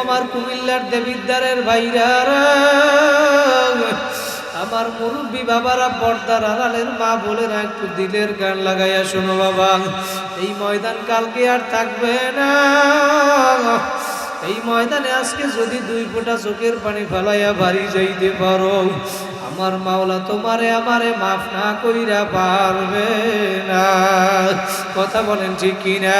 আমার কুমিল্লার দেবিদ্বারের ভাইরা, আমার মুরব্বী বাবারা, পর্দার আড়ালের মা বোনেরা, একটু দিলের গান লাগাইয়া শোনো বাবা। এই ময়দান কালকে আর থাকবে না। এই ময়দানে আজকে যদি 2 ফোঁটা চোখের পানি ফেলাইয়া বাড়ি যাইতে পারো, আমার মাওলা তোমারে আমারে মাফ না কইরা পারবে না। কথা বলেন ঠিক কিনা?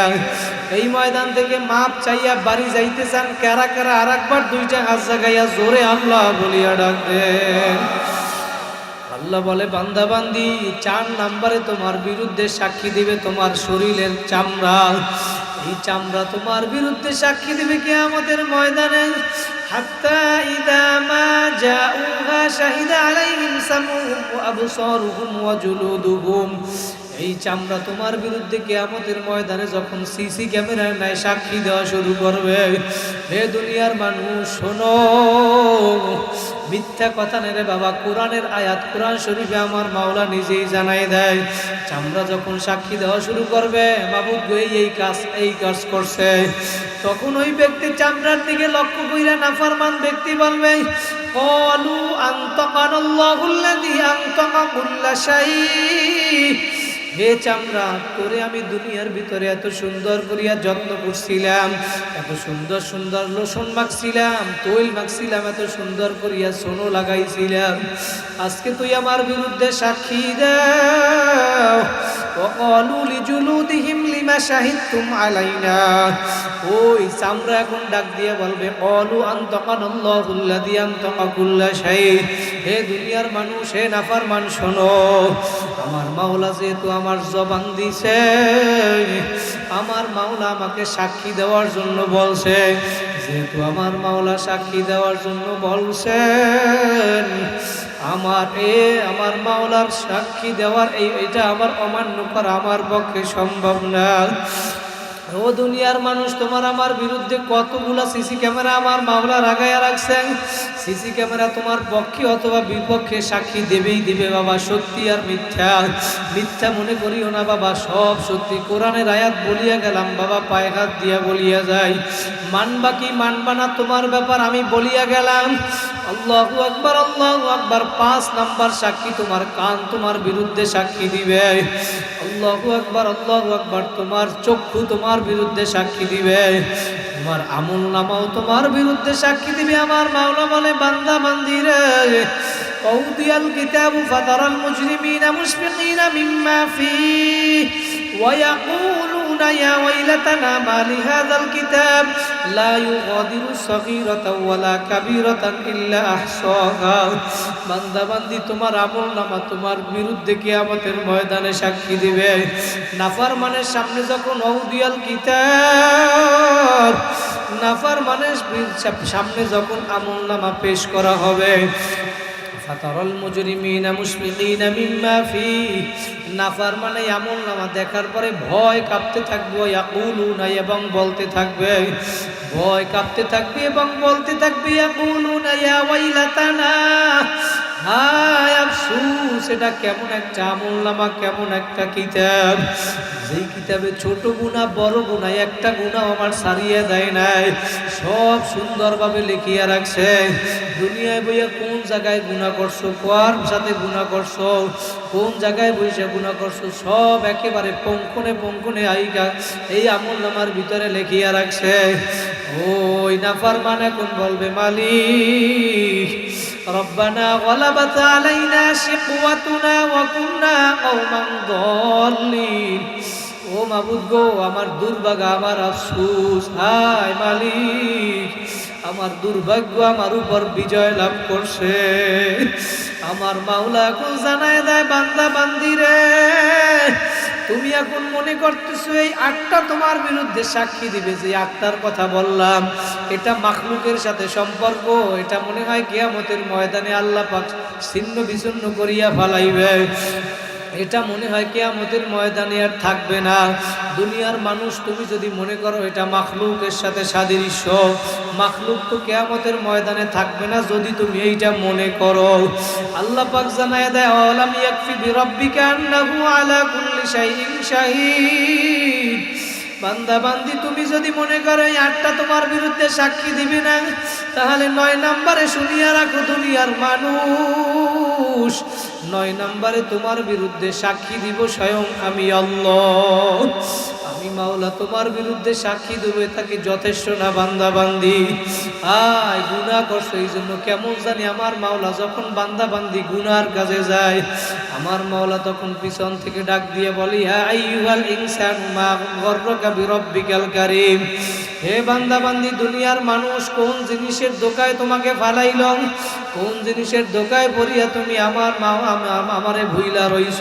এই ময়দান থেকে মাপ চাইয়া বাড়ি যাইতে চান কারা কারা? আর একবার 2টা হাত জাগাইয়া জোরে আল্লাহ বলিয়া ডাক দেন। আল্লাহ বলে, বান্দা বান্দি, 4 নম্বরে তোমার বিরুদ্ধে সাক্ষী দিবে তোমার শরীরের চামড়া। এই চামড়া তোমার বিরুদ্ধে সাক্ষী দিবে কিয়ামতের ময়দানে। হাত্তা ইদা মা জাউহা শাহিদা আলাইহিম সামউহুম ওয়া আবসারুহুম ওয়া জুলুদুহুম। এই চামড়া তোমার বিরুদ্ধে কিয়ামতের ময়দানে যখন সিসি ক্যামেরার ন্যায় সাক্ষী দেওয়া শুরু করবে, হে দুনিয়ার মানুষ শোনো, মিথ্যা কথা নেই রে বাবা। কোরআনের আয়াত, কোরআন শরীফে আমার মাওলা নিজেই জানাই দেয়, চামড়া যখন সাক্ষী দেওয়া শুরু করবে, মাবুদ গো এই কাজ করছে, তখন ওই ব্যক্তি চামড়ার দিকে লক্ষ্য কইরা নাফরমান ব্যক্তি বলবে, ক্বালু আনতাকানাল্লাহুল্লাযী আনতাকা কুল্লা শাই। হে চামড়া, তোরে আমি দুনিয়ার ভিতরে এত সুন্দর করিয়া যত্ন করছিলাম, এত সুন্দর সুন্দর লোশন মাখছিলাম, তৈল মাখছিলাম, এত সুন্দর করিয়া সোনো লাগাইছিলাম, আজকে তুই আমার বিরুদ্ধে সাক্ষী দাও। ওয়াকালু লিজুলুদিহিম লিমা শাহিদতুম আলাইনা। ওই চামড়া এখন ডাক দিয়ে বলবে, ক্বালু আনতাকানাল্লাহুল্লাযী আনতাকা কুল্লা শাই। হে দুনিয়ার মানুষ, হে নাফরমান শোনো, আমার মাওলা যেহেতু আমার জবান দিছে, আমার মাওলা আমাকে সাক্ষী দেওয়ার জন্য বলছে, যেহেতু আমার মাওলা সাক্ষী দেওয়ার জন্য বলছেন, আমার মাওলার সাক্ষী দেওয়ার এইটা আমার অমান্য করা আমার পক্ষে সম্ভব না। ও দুনিয়ার মানুষ, তোমার আমার বিরুদ্ধে কতগুলা সিসি ক্যামেরা আমার মাওলা লাগাইয়া রাখছেন। সিসি ক্যামেরা তোমার পক্ষে অথবা বিপক্ষে সাক্ষী দেবেই দিবে বাবা। সত্যি আর মিথ্যা, মিথ্যা মনে করিও না বাবা, সব সত্যি। কোরআনের আয়াত বলিয়া গেলাম বাবা, পায়ে হাত দিয়া বলিয়া যাই, মানবা কি মানবা না তোমার ব্যাপার, আমি বলিয়া গেলাম। আল্লাহু আকবার, আল্লাহু আকবার। 5 নাম্বার সাক্ষী তোমার কান তোমার বিরুদ্ধে সাক্ষী দিবে। আল্লাহু আকবার, আল্লাহু আকবার। তোমার চক্ষু তোমার বিরুদ্ধে সাক্ষী দিবে, তোমার আমল নামাও তোমার বিরুদ্ধে সাক্ষী দিবে। আমার মাওলা বলে, বান্দা বান্দিরে, ওয়াউদিয়াল কিতাবু ফাতারাল মুজরিমিনা মুশফিকিনা মিম্মা ফীহি ওয়া ইয়াকুলুনা ইয়া ওয়াইলাতানা মা লিহাযাল কিতাব লা ইউগাদিরু সগীরাতাও ওয়ালা কাবীরাতান ইল্লা আহসাহা। বান্দা বান্দি, তোমার আমল নামা তোমার বিরুদ্ধে কিয়ামতের ময়দানে সাক্ষী দিবে। নাফরমানের সামনে যখন ওয়াউদিয়াল কিতাব, নাফরমানের সামনে যখন আমল নামা পেশ করা হবে, ফাতারাল মুজরিমিনা মুশফিকিনা মিম্মা ফীহি, নাফরমানে আমল নামা দেখার পরে ভয় কাঁপতে থাকবে, ইয়াকুলুনা, এবং বলতে থাকবে, ভয় কাঁপতে থাকবে এবং বলতে থাকবে, ইয়াকুলুনা ইয়া ওয়াইলাতানা, হায় আফসোস, এটা কেমন একটা আমল নামা, কেমন একটা কিতাব, যেই কিতাবে ছোট গুনাহ বড় গুনাহ একটা গুনাহ আমার ছাড়িয়ে দেয় নাই, সব সুন্দরভাবে লিখিয়া রাখছে। দুনিয়ায় বইয়া কোন জায়গায় গুনাহ করছো, কার সাথে গুনাহ করছো, কোন জায়গায় বসে গুনাহ করছো, সব একেবারে পঙ্কনে পঙ্কনে এই আমল নামার ভিতরে লিখিয়া রাখছে। ওই নাফরমান এখন বলবে, মালিক রব্বানা গলাবাত আলাইনা শিকওয়াতুনা ওয়া কুননা কওমান দাল্লিন। ও মাবুদ গো, আমার দুর্ভাগ্য, আমার আফসোস, হায় মালিক, আমার দুর্ভাগ্য আমার উপর বিজয় লাভ করছে। আমার মাওলা এখন জানায় দেয়, বান্দা বান্দিরে, তুমি এখন মনে করতেছো এই 8টা তোমার বিরুদ্ধে সাক্ষী দিবে, যে 8টার কথা বললাম, এটা মাখলুকের সাথে সম্পর্ক, এটা মনে হয় কিয়ামতের ময়দানে আল্লাহ পাক ছিন্ন বিচ্ছিন্ন করিয়া ফেলাইবে, এটা মনে হয় কিয়ামতের ময়দানে আর থাকবে না। দুনিয়ার মানুষ, তুমি যদি মনে করো এটা মাখলুকের সাথে সাদৃশ্য, মাখলুক তো কিয়ামতের ময়দানে থাকবে না যদি তুমি এইটা মনে করো। আল্লাহ পাক জানায় দেয়, আলাম ইয়াকফি বিরাব্বিকা আন্নাহু আলা কুল্লি শাইইন শাহীদ। বান্দা বান্দি তুমি যদি মনে করো এই 8টা তোমার বিরুদ্ধে সাক্ষী দিবি না, তাহলে 9 নম্বরে শুনিয়া রাখো দুনিয়ার মানুষ, 9 নম্বরে তোমার বিরুদ্ধে সাক্ষী দিব স্বয়ং আমি আল্লাহ। আমি মাওলা তোমার বিরুদ্ধে সাক্ষী দেবে তাকে যথেষ্ট না বান্দা বান্দি? আয় গুনাহ করছো এই জন্য কেমন জানি আমার মাওলা যখন বান্দা বান্দি গুনার কাজে যায়, আমার মাওলা তখন পিছন থেকে ডাক দিয়ে বলি, হ্যাঁ আইয়ুহাল ইনসানু মা গররাকা বিরব্বিকাল কারীম। হে বান্দা বান্দি, দুনিয়ার মানুষ কোন জিনিসের দোকায় তোমাকে ফালাইল, কোন জিনিসের দোকায় পড়িয়া তুমি আমারে ভুইলা রইছ।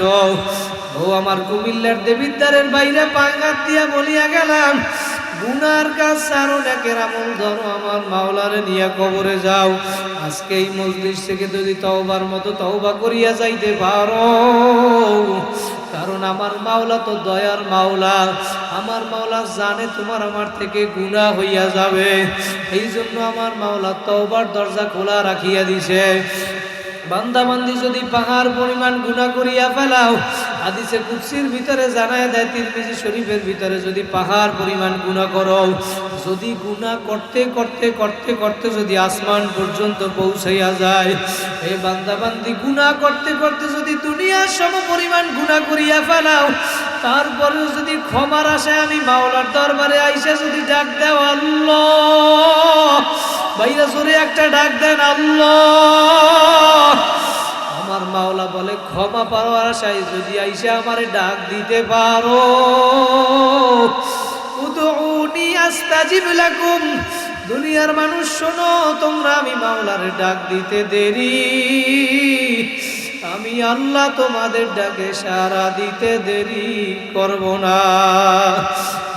ও আমার কুমিল্লার দেবিদ্বারের বাইরে পাঙ্গাত দিয়া বলিয়া গেলাম, গুনার কাজ ছাড়ো, নেকের আমল ধরো, আমার মাওলারে নিয়ে কবরে যাও। আজকে এই মজলিস থেকে যদি তওবার মতো তওবা করিয়া যাইতে পারো, কারণ আমার মাওলা তো দয়ার মাওলা, আমার মাওলা জানে তোমার আমার থেকে গুনাহ হইয়া যাবে, এই জন্য আমার মাওলা তওবার দরজা খোলা রাখিয়া দিছে। বান্দা বান্দি যদি পাহাড় পরিমাণ গুনাহ করিয়া ফেলাও, হাদিসে কুদসির ভিতরে জানায় দেয়, তিরমিজি শরীফের ভিতরে যদি পাহাড় পরিমাণ গুনাহ করো, যদি গুনাহ করতে করতে করতে করতে যদি আসমান পর্যন্ত পৌঁছাইয়া যায়, এই বান্দা বান্দি গুনাহ করতে করতে যদি দুনিয়ার সম পরিমাণ গুনাহ করিয়া ফেলাও, তারপরেও যদি ক্ষমার আশায় আমি মাওলার দরবারে আইসা যদি ডাক দাও আল্লাহ, ভাইরা জোরে একটা ডাক দেন আল্লাহ, আমার মাওলা বলে ক্ষমা পাওয়ার আশায় যদি আইসা আমারে ডাক দিতে পারো, উদউনি আস্তাজিব লাকুম। দুনিয়ার মানুষ শোনো, তোমরা আমি মাওলারে ডাক দিতে দেরি, আমি আল্লাহ তোমাদের ডাকে সাড়া দিতে দেরি করব না।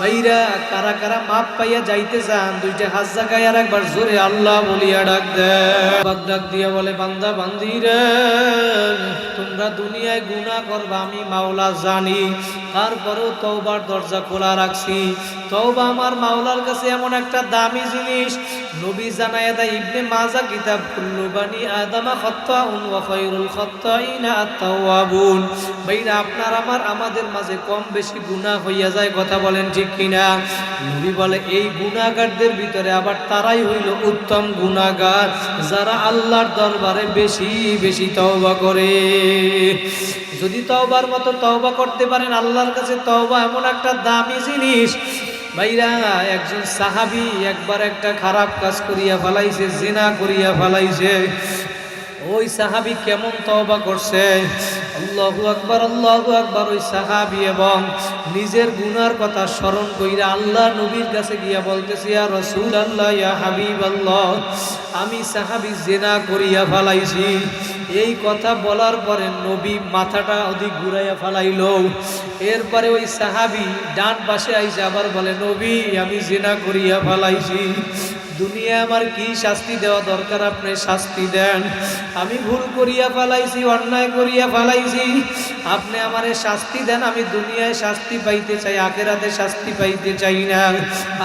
ভাইরা কারা কারা মাপ পাইয়া যাইতে চান, 2টা হাত জাগায় আর একবার জোরে আল্লাহ বলিয়া ডাক দেয়। ডাক দিয়া বলে, বান্দা বান্দিরে তোমরা দুনিয়ায় গুনাহ করবা আমি মাওলা জানি, তারপরেও তওবার দরজা খোলা রাখছি। তওবা আমার মাওলার কাছে এমন একটা দামি জিনিস, নবী জানায়া দেয়, ইবনে মাজাহ কিতাব, কুল্লু বানি আদমা খাত্তাউন ওয়া খায়রুল খাত্তাইনা আত-তাওয়াবুন। ভাইরা আপনার আমাদের মাঝে কম বেশি গুনাহ হইয়া যায়, কথা বলেন ঠিক কিনা? নবী বলে এই গুনাহগারদের ভিতরে আবার তারাই হইল উত্তম গুনাহগার, যারা আল্লাহর দরবারে বেশি বেশি তওবা করে। যদি তওবার মতো তওবা করতে পারেন, আল্লাহর কাছে তওবা এমন একটা দামি জিনিস। ভাইরা একজন সাহাবী একবার একটা খারাপ কাজ করিয়া ফেলাইছে, জিনা করিয়া ফেলাইছে। ওই সাহাবী কেমন তওবা করছে, আল্লাহু আকবার আল্লাহু আকবার। ওই সাহাবী এবং নিজের গুনার কথা স্মরণ কইরা আল্লাহ নবীর কাছে গিয়া বলতেছে, ইয়া রাসূলুল্লাহ ইয়া হাবিবাল্লাহ, আমি সাহাবী জিনা করিয়া ফেলাইছি। এই কথা বলার পরে নবী মাথাটা অধিক ঘুরাইয়া ফেলাইল। এরপরে ওই সাহাবী ডান পাশে আইসা আবার বলে, নবী আমি জিনা করিয়া ফেলাইছি, দুনিয়া আমার কি শাস্তি দেওয়া দরকার আপনি শাস্তি দেন, আমি ভুল করিয়া ফেলাইছি, অন্যায় করিয়া ফেলাইছি, আপনি আমারে শাস্তি দেন। আমি দুনিয়ায় শাস্তি পাইতে চাই, আখিরাতে শাস্তি পাইতে চাই না,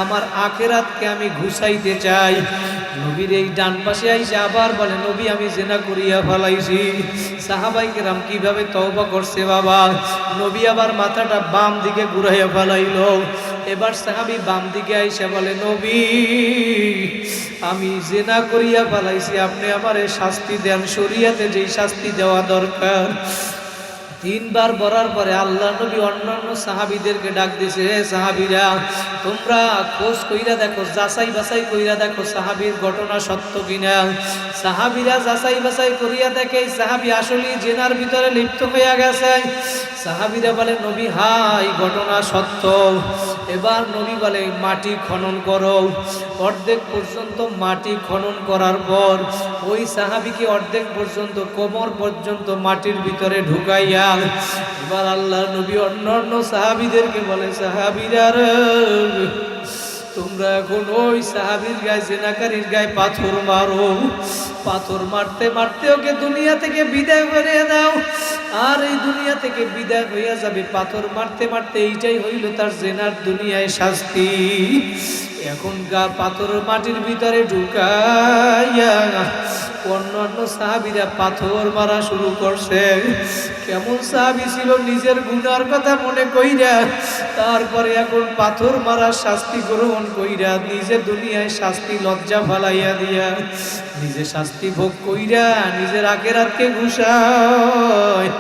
আমার আখিরাতকে আমি ঘুষাইতে চাই। নবীর এই ডান পাশে আইসা আবার বলে, নবী আমি জিনা করিয়া ফেলাইছি। সাহাবায়ে কেরাম কিভাবে তওবা করছে বাবা। নবী আবার মাথাটা বাম দিকে ঘুরাইয়া ফেলাইল। এবার সাহাবী বাম দিকে আইসা বলে, নবী আমি জিনা করিয়া ফেলাইছি, আপনি আমারে শাস্তি দেন, শরীয়তে যেই শাস্তি দেওয়া দরকার। 3 বার বলার পরে আল্লাহ নবী অন্যান্য সাহাবীদেরকে ডাক দিছে, হে সাহাবীরা তোমরা খোঁজ কইরা দেখো, যাচাই বাছাই কইরা দেখো সাহাবীর ঘটনা সত্য কিনা। সাহাবীরা যাচাই বাছাই করিয়া দেখে এই সাহাবী আসলে জিনার ভিতরে লিপ্ত হইয়া গেছে। সাহাবীরা বলে, নবী হাই ঘটনা সত্য। এবার নবী বলে, মাটি খনন করো। অর্ধেক পর্যন্ত মাটি খনন করার পর ওই সাহাবীকে অর্ধেক পর্যন্ত কোমর পর্যন্ত মাটির ভিতরে ঢুকাইয়া এবার আল্লাহ নবী অন্যান্য সাহাবীদেরকে বলে, সাহাবীরা তোমরা এখন ওই সাহাবীর গায়ে, জিনাকারীর গায়ে পাথর মারো, পাথর মারতে মারতে ওকে দুনিয়া থেকে বিদায় করে দাও। আর এই দুনিয়া থেকে বিদায় হইয়া যাবে, পাথর মারতে মারতে এইটাই হইল তার জিনার দুনিয়ায় শাস্তি। এখন পাথরের মাটির ভিতরে ঢুকাইয়া অন্যান্য সাহাবীরা পাথর মারা শুরু করছে। কেমন সাহাবী ছিল, নিজের গুনার কথা মনে কইরা তারপরে এখন পাথর মারা শাস্তি গ্রহণ কইরা নিজে দুনিয়ায় শাস্তি লজ্জা ফালাইয়া দিয়া নিজে শাস্তি ভোগ কইরা নিজের আখিরাতকে ঘুষায়।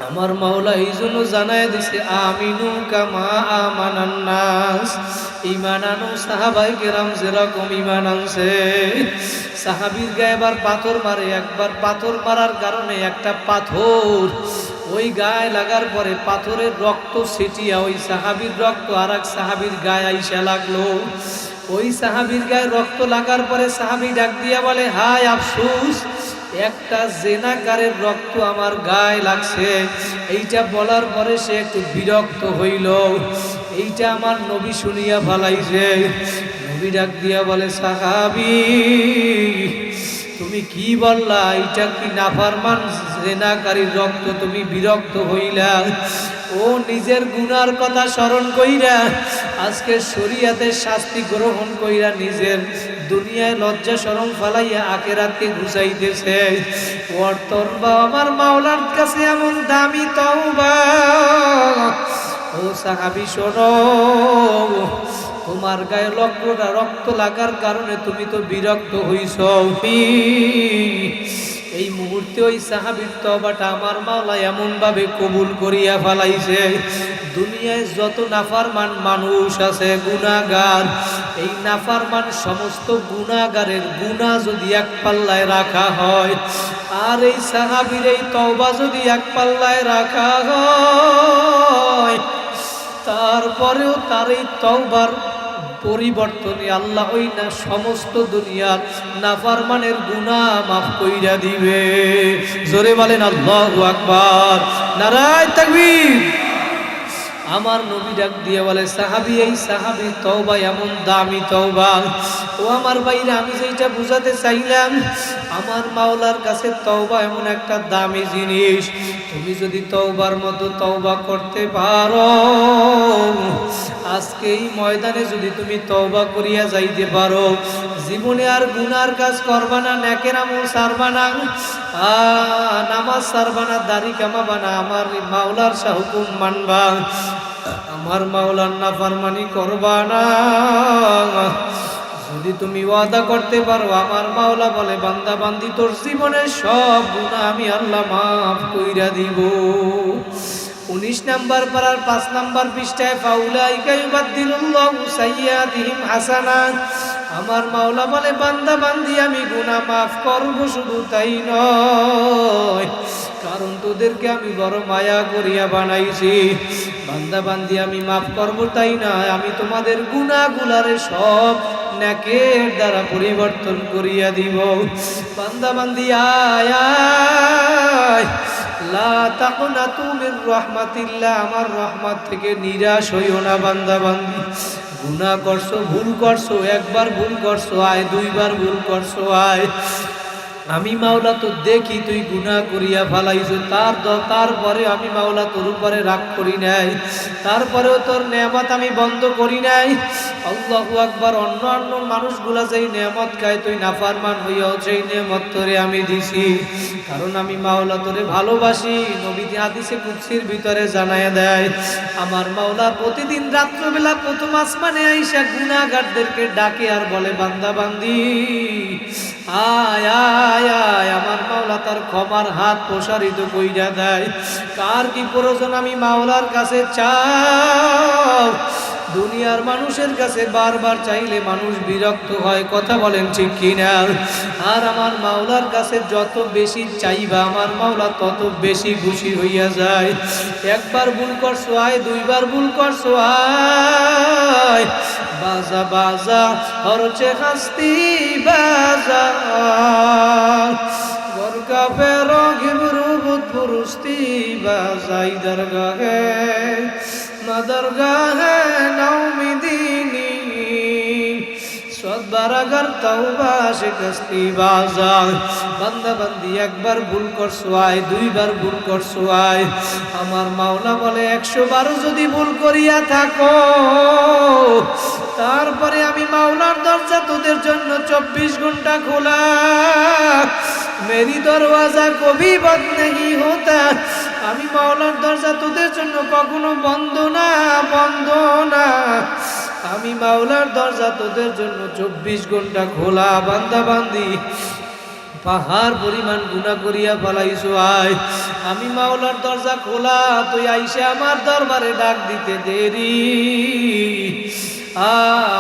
আমার মাওলা এই জন্য জানায় দিছে আমিনু কামা আমানান নাস, ঈমান আনো সাহাবায়ে কেরাম যেরকম ঈমান আনছে। সাহাবীর গায়ে এবার পাথর মারে, একবার পাথর মারার কারণে একটা পাথর ওই গায়ে লাগার পরে পাথরের রক্ত ছিটিয়া ওই সাহাবীর রক্ত আর এক সাহাবীর গায়ে আইসা লাগলো। ওই সাহাবীর গায়ে রক্ত লাগার পরে সাহাবী ডাক দিয়া বলে, হায় আফসোস, একটা জেনাকারের রক্ত আমার গায়ে লাগছে। এইটা বলার পরে সে একটু বিরক্ত হইল। এইটা আমার নবী শুনিয়া ফালাইছে। নবী ডাক দিয়া বলে, সাহাবী তুমি কি বললা? এইটা কি নাফরমান জেনাকারীর রক্ত? তুমি বিরক্ত হইলা? ও নিজের গুনার কথা স্মরণ কইরা আজকে শরীয়তের শাস্তি গ্রহণ কইরা নিজের দুনিয়ায় লজ্জা শরম ফালাইয়া আখিরাতকে ঘুষাইতেছে। ওর তওবা আমার মাওলার কাছে এমন দামি তওবা। ও সাহাবী শোনো, তোমার গায়ে রক্ত লাগার কারণে তুমি তো বিরক্ত হইছ। এই মুহূর্তে ওই সাহাবীর তওবাটা আমার মাওলা এমন ভাবে কবুল করিয়া ফেলাইছে। দুনিয়ায় যত নাফরমান মানুষ আছে, গুনাহগার, এই নাফরমান সমস্ত গুনাহগারের গুনাহ যদি এক পাল্লায় রাখা হয় আর এই সাহাবীর এই তওবা যদি এক পাল্লায় রাখা হয়, তারপরেও তার এই তওবার পরিবর্তনে আল্লাহ ওই না সমস্ত দুনিয়ার নাফরমানের গুনাহ মাফ কইরা দিবে। জোরে বলেন আল্লাহু আকবার, নারায়ে তাকবীর। আমার নবী ডাক দিয়ে বলে, সাহাবী, এই সাহাবীর তওবা এমন দামি তওবা। ও আমার ভাইরা, আমি যেটা বুঝাতে চাইলাম, আমার মাওলার কাছে তওবা এমন একটা দামি জিনিস। তুমি যদি তওবার মতো তওবা করতে পারো, আজকে এই ময়দানে যদি তুমি তওবা করিয়া যাইতে পারো, জীবনে আর গুনার কাজ করবা না, নেকের আমল ছাড়বা না, নামাজ ছাড়বা না, দাড়ি কামাবা না, আমার মাওলার হুকুম মানবা, আমার মাওলার নাফরমানি করবা না। যদি তুমি ওয়াদা করতে পারো, আমার মাওলা বলে, বান্দা বান্দি তোর জীবনের সব গুনাহ আমি আল্লাহ মাফ কইরা দিব। 19 নাম্বার পারার 5 নাম্বার পৃষ্ঠায়, ফাউলাইকা ইউবাদদিলুল্লাহু সাইয়্যাতিহিম হাসানাত। আমার মাওলা বলে, বান্দা বান্দি আমি গুনাহ মাফ করব, শুধু তাই নয়, কারণ তোদেরকে আমি বড় মায়া করিয়া বানাইছি। বান্দা বান্দি আমি মাফ করব তাই না, আমি তোমাদের গুনাহগুলারে সব নেকের দ্বারা পরিবর্তন করিয়া দিব। বান্দা বান্দি আয় আয়, লা তাকনাতু মির রাহমাতিল্লাহ, আমার রহমত থেকে নিরাশ হইও না। বান্দা বান্দি গুনাহ করছো, ভুল করছো, একবার ভুল করছো আয়, দুইবার ভুল করছো আয়, আমি মাওলা তো দেখি তুই গুনাহ করিয়া ফেলাইছো, তারপরে আমি মাওলা তোর উপরে রাগ করি নাই, তারপরেও তোর নেয়ামত আমি বন্ধ করি নাই। আল্লাহু আকবার। অন্য মানুষগুলা যেই নেয়ামত খায়, তুই নাফরমান হইয়াও সেই নেয়ামত তোরে আমি দিছি, কারণ আমি মাওলা তোরে ভালোবাসি। নবী হাদিসে কুদসির ভিতরে জানায়া দেয়, আমার মাওলা প্রতিদিন রাত্রবেলা প্রথম আসমানে আইসা গুনাহগারদেরকে ডাকে আর বলে, বান্দা বান্দি আয় আয় আয়। আমার মাওলা তার ক্ষমার হাত প্রসারিত কইরা দেয়। কার কি প্রয়োজন আমি মাওলার কাছে চাও। দুনিয়ার মানুষের কাছে বারবার চাইলে মানুষ বিরক্ত হয়, কথা বলেন ঠিক কিনা? আর আমার মাওলার কাছে যত বেশি চাইবা, আমার মাওলা তত বেশি খুশি হইয়া যায়। একবার ভুল করছো আয়, দুইবার ভুল করছো আয়, বাজা বাজা হরচে হাস্তি বাজা, গরকা পেরো ঘিবরু বুধ পুরুস্তি বাজাই দরগাহে দরগাহে নাউমিদিনী, সদবারাগার তওবা শিকস্তি বাজা। বান্দা বান্দি একবার ভুল করছো আয়, দুইবার ভুল করছো আয়, আমার মাওলা বলে 100 বার যদি ভুল করিয়া থাকো, তারপরে আমি মাওলার দরজা তোদের জন্য 24 ঘন্টা খোলা। মেরি দরওয়াজা কবি বন্ধ নেই হতা, আমি মাওলার দরজা তোদের জন্য কখনো বন্ধ না, বন্ধ না। আমি মাওলার দরজা তোদের জন্য 24 ঘন্টা খোলা। বান্দা বান্দি পাহাড় পরিমাণ গুনাহ করিয়া ফেলাইছো, আয় আমি মাওলার দরজা খোলা, তুই আইসে আমার দরবারে ডাক দিতে দেরি।